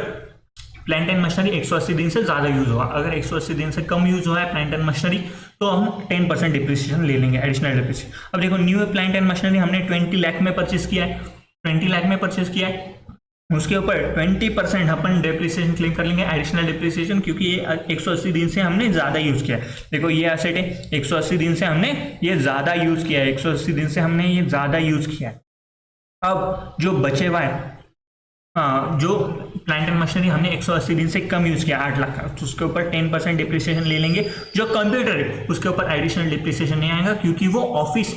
प्लांट एंड मशीनरी 180 दिन से ज्यादा यूज हुआ, अगर 180 दिन से कम यूज हुआ है प्लांट एंड मशीनरी, तो हम 10% डिप्रिसिएशन ले लेंगे एडिशनल डिप्रिसिएशन। अब देखो न्यू प्लांट एंड मशीनरी हमने 20 लाख में परचेस किया है, 20 लाख में परचेस किया है, उसके ऊपर 20% अपन डिप्रिसिएशन क्लेम कर लेंगे एडिशनल डिप्रिसिएशन, क्योंकि ये 180 दिन से हमने ज्यादा यूज किया है। देखो ये एसेट है, 180 दिन से हमने ये ज्यादा यूज किया है, 180 दिन से हमने ये ज्यादा यूज किया है। अब जो बचे हुआ है, जो प्लांट एंड मशीनरी हमने 180 दिन से कम यूज किया 8 लाख का, तो उसके ऊपर 10% डिप्रिसिएशन ले लेंगे। जो कंप्यूटर है उसके ऊपर एडिशनल डिप्रिसिएशन नहीं आएगा, क्योंकि वो ऑफिस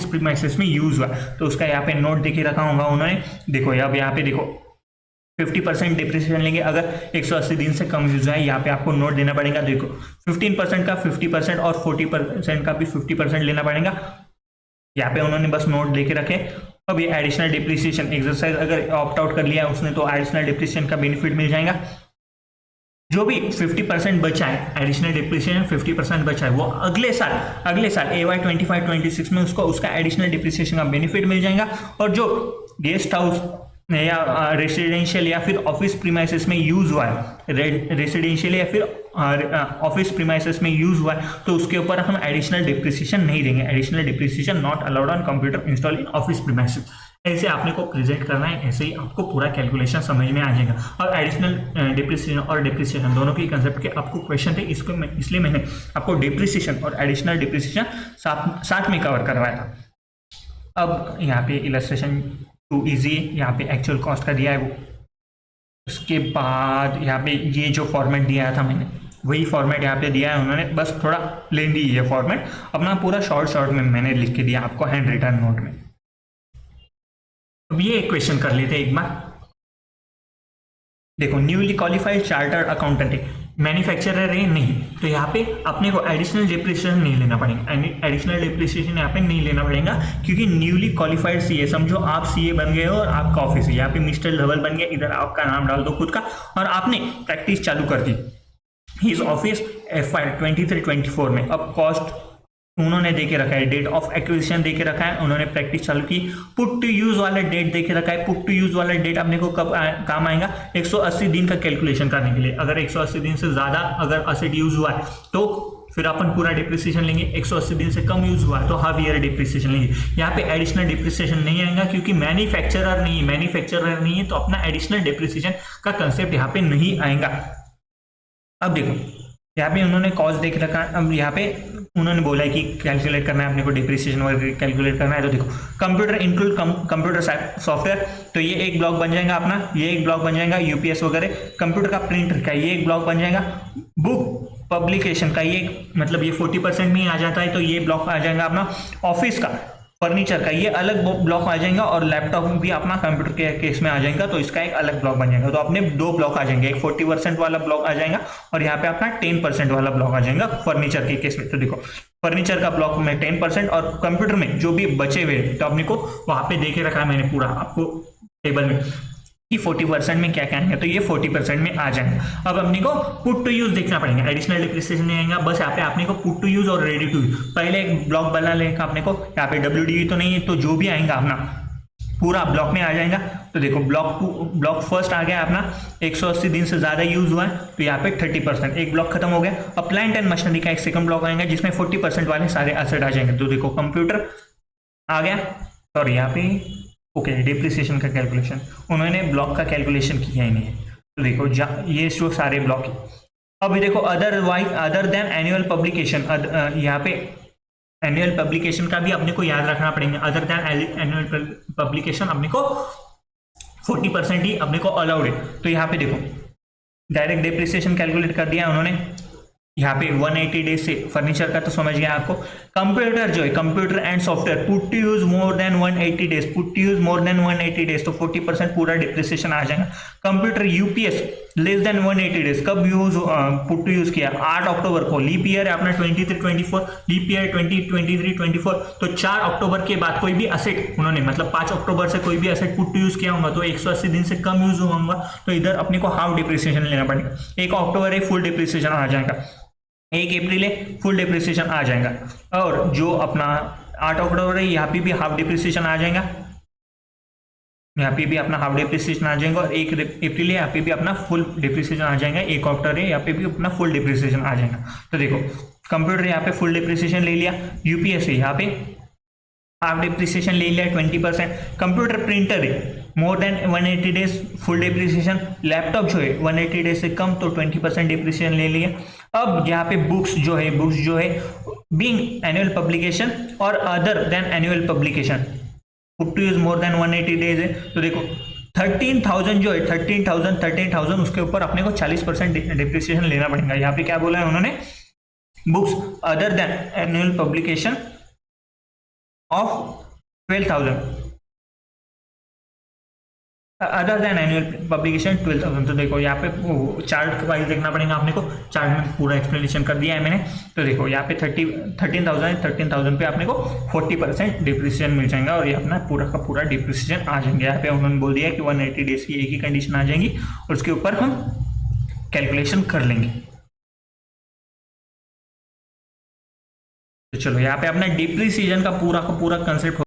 प्रीमाइसेस में यूज हुआ, तो उसका यहाँ पे नोट देके रखा होगा उन्होंने। देखो अब यहाँ पे देखो 50% डिप्रिसिएशन लेंगे अगर 180 दिन से कम यूज है, यहाँ पे आपको नोट देना पड़ेगा। देखो 15% का 50% और 40% का भी 50% लेना पड़ेगा, यहाँ पे उन्होंने बस नोट देके रखे। अब ये एडिशनल डिप्रिसिएशन एक्सरसाइज अगर ऑप्ट आउट कर लिया उसने तो एडिशनल डिप्रिसिएशन का बेनिफिट मिल जाएगा। जो भी 50% बचा है एडिशनल डिप्रिसिएशन 50% बचा है, वो अगले साल AY 25-26 में उसका एडिशनल डिप्रिसिएशन का बेनिफिट मिल जाएगा। और जो गेस्ट हाउस या रेसिडेंशियल या फिर ऑफिस प्रीमाइसेस में यूज हुआ है, रेसिडेंशियल या फिर ऑफिस प्रीमाइसेस में यूज हुआ है, तो उसके ऊपर हम एडिशनल डिप्रिसिएशन नहीं देंगे। Additional depreciation not allowed on computer install in office premises. ऐसे आपने को प्रेजेंट करना है, ऐसे ही आपको पूरा कैलकुलेशन समझ में आ जाएगा। और एडिशनल डिप्रिसिएशन और डिप्रिसिएशन दोनों की कंसेप्ट के आपको क्वेश्चन थे, इसलिए मैंने आपको डिप्रिसिएशन और एडिशनल डिप्रिसिएशन साथ में कवर करवाया था। अब यहाँ पे इलस्ट्रेशन टू इजी, यहाँ पे एक्चुअल कॉस्ट का दिया है वो। उसके बाद यहाँ पे ये जो फॉर्मेट दिया था मैंने, वही फॉर्मेट यहाँ पे दिया है उन्होंने, बस थोड़ा लेंदी है फॉर्मेट, अपना पूरा शॉर्ट में मैंने लिख के दिया आपको हैंड रिटन नोट में। अब ये एक क्वेश्चन कर लेते हैं एक बार। देखो, न्यूली क्वालिफाइड चार्टर्ड अकाउंटेंट है, मैन्युफैक्चरर है नहीं, तो यहाँ पे अपने को एडिशनल डिप्रिसिएशन नहीं लेना पड़ेगा। एडिशनल डिप्रिसिएशन यहाँ पे नहीं लेना पड़ेगा क्योंकि न्यूली क्वालिफाइड सीए, समझो आप सीए बन गए हो और आपका ऑफिस है, यहाँ पे मिस्टर धवल बन गया, इधर आपका नाम डाल दो खुद का और आपने प्रैक्टिस चालू कर दी हिज ऑफिस FY 23-24 में। अब कॉस्ट उन्होंने दे के रखा है, डेट ऑफ एक्विजिशन दे के रखा है, उन्होंने प्रैक्टिस चालू की, पुट टू यूज वाला डेट दे के रखा है। पुट टू यूज वाला डेट अपने को कब काम आएगा, 180 दिन का कैलकुलेशन करने के लिए। अगर 180 दिन से ज्यादा अगर असेट यूज हुआ है तो फिर अपन पूरा डिप्रिसिएशन लेंगे, 180 दिन से कम यूज हुआ है तो हाफ ईयर डिप्रिसिएशन लेंगे। यहाँ पे एडिशनल डिप्रिसिएशन नहीं आएगा क्योंकि मैन्युफैक्चरर नहीं है तो अपना एडिशनल डिप्रिसिएशन का कंसेप्ट यहाँ पे नहीं आएगा। अब देखो, यहाँ पे उन्होंने कॉस्ट देख रखा है, अब यहाँ पे उन्होंने बोला है कि कैलकुलेट करना है अपने को, डिप्रिसिएशन वगैरह कैलकुलेट करना है। तो देखो, कंप्यूटर इंक्लूड कंप्यूटर सॉफ्टवेयर, तो ये एक ब्लॉक बन जाएगा अपना, ये एक ब्लॉक बन जाएगा यूपीएस वगैरह। कंप्यूटर का प्रिंटर का ये एक ब्लॉक बन जाएगा। बुक पब्लिकेशन का ये मतलब ये 40% में ही आ जाता है तो ये ब्लॉक आ जाएगा अपना। ऑफिस का फर्नीचर का ये अलग ब्लॉक आ जाएगा और लैपटॉप भी अपना कंप्यूटर के केस में आ जाएगा तो इसका एक अलग ब्लॉक बन जाएगा। तो अपने दो ब्लॉक आ जाएंगे, एक 40% वाला ब्लॉक आ जाएगा और यहाँ पे अपना 10% वाला ब्लॉक आ जाएगा फर्नीचर के केस में। तो देखो, फर्नीचर का ब्लॉक में 10% और कंप्यूटर में जो भी बचे हुए तो अपने को वहां पे देखे रखा है मैंने पूरा आपको टेबल में कि 40% में क्या क्या आएंगे, तो ये 40% में आ जाएंगे। अब अपने को पुट टू यूज देखना पड़ेगा, एडिशनल डिप्रिसिएशन नहीं आएगा, बस यहाँ पे अपने को पुट टू यूज और रेडी टू यूज पहले एक ब्लॉक बना लेगा अपने को। यहाँ पे WDV तो नहीं है तो जो भी आएगा अपना पूरा ब्लॉक में आ जाएगा। तो देखो, ब्लॉक फर्स्ट आ गया अपना, 180 दिन से ज्यादा यूज हुआ है तो यहाँ पे 30%, एक ब्लॉक खत्म हो गया। अब प्लांट एंड मशीनरी का एक सेकंड ब्लॉक आएगा जिसमें 40% वाले सारे एसेट आ जाएंगे। तो देखो, कंप्यूटर आ गया, सॉरी यहाँ पे ओके डिप्रिसिएशन का कैलकुलेशन उन्होंने ब्लॉक का कैलकुलेशन किया ही नहीं है। तो देखो, ये जो सारे ब्लॉक, अब देखो अदर देन एनुअल पब्लिकेशन, यहाँ पे एनुअल पब्लिकेशन का भी अपने को याद रखना पड़ेगा। अदर देन एनुअल पब्लिकेशन अपने को 40% ही अपने को अलाउड है। तो यहाँ पे देखो, डायरेक्ट डिप्रिसिएशन कैलकुलेट कर दिया उन्होंने। यहाँ पे 180 डेज से फर्नीचर का तो समझ गया आपको। कंप्यूटर जो है, computer and software, put to use more than 180 days, put to use more than 180 days तो 40% पूरा डिप्रिसिएशन आ जाएगा। Computer UPS less than 180 days, कब यूज पुट टू यूज किया, 8 अक्टूबर को, लीप ईयर है अपना 23-24, लीप ईयर 2023-24, तो 4 अक्टूबर के बाद कोई भी असेट उन्होंने मतलब 5 अक्टूबर से कोई भी असेट पुट टू यूज किया होगा तो 180 दिन से कम यूज होगा तो इधर अपने को हाफ डिप्रिसिएशन लेना पड़ेगा। 1 अक्टूबर है फुल डिप्रिसिएशन आ जाएगा, 1 अप्रैल है फुल डिप्रिसिएशन आ जाएगा और जो अपना 8 अक्टूबर है यहाँ पे भी हाफ डिप्रिसिएशन आ जाएगा, यहाँ पे भी अपना हाफ डिप्रिसिएशन आ जाएगा और 1 अप्रैल है यहाँ पे भी अपना फुल डिप्रिसिएशन आ जाएगा, 1 अक्टूबर है यहाँ पे भी अपना फुल डिप्रिसिएशन आ जाएगा। तो देखो, कंप्यूटर यहाँ पे फुल डिप्रिसिएशन ले लिया, यूपीएस यहाँ पे हाफ डिप्रिसिएशन ले लिया 20%, कंप्यूटर प्रिंटर है मोर than 180 days full depreciation, laptop जो है 180 डेज से कम तो 20% डिप्रिसिएशन ले लिया। अब यहाँ पे बुक्स जो है बीइंग एनुअल पब्लिकेशन और other than annual publication, put to use more than 180 days है। तो देखो 13,000 जो है 13,000 उसके ऊपर अपने को 40% डिप्रिसिएशन लेना पड़ेगा। यहाँ पे क्या बोला है उन्होंने, books other than annual publication of 12,000, other than annual publication 12,000। तो देखो यहाँ पे चार्ट वाइज देखना पड़ेगा अपने को, चार्ट में पूरा एक्सप्लेनेशन कर दिया है मैंने। तो देखो यहाँ पे 13,000 पे अपने को 40% डिप्रिसिएशन मिल जाएगा और ये अपना पूरा का पूरा डिप्रिसिएशन आ जाएंगे। यहाँ पे उन्होंने बोल दिया कि 180 डेज की एक ही कंडीशन आ जाएंगी और उसके ऊपर हम कैलकुलेशन कर लेंगे। तो चलो यहाँ पे अपना डिप्रिसिएशन का पूरा कंसेप्ट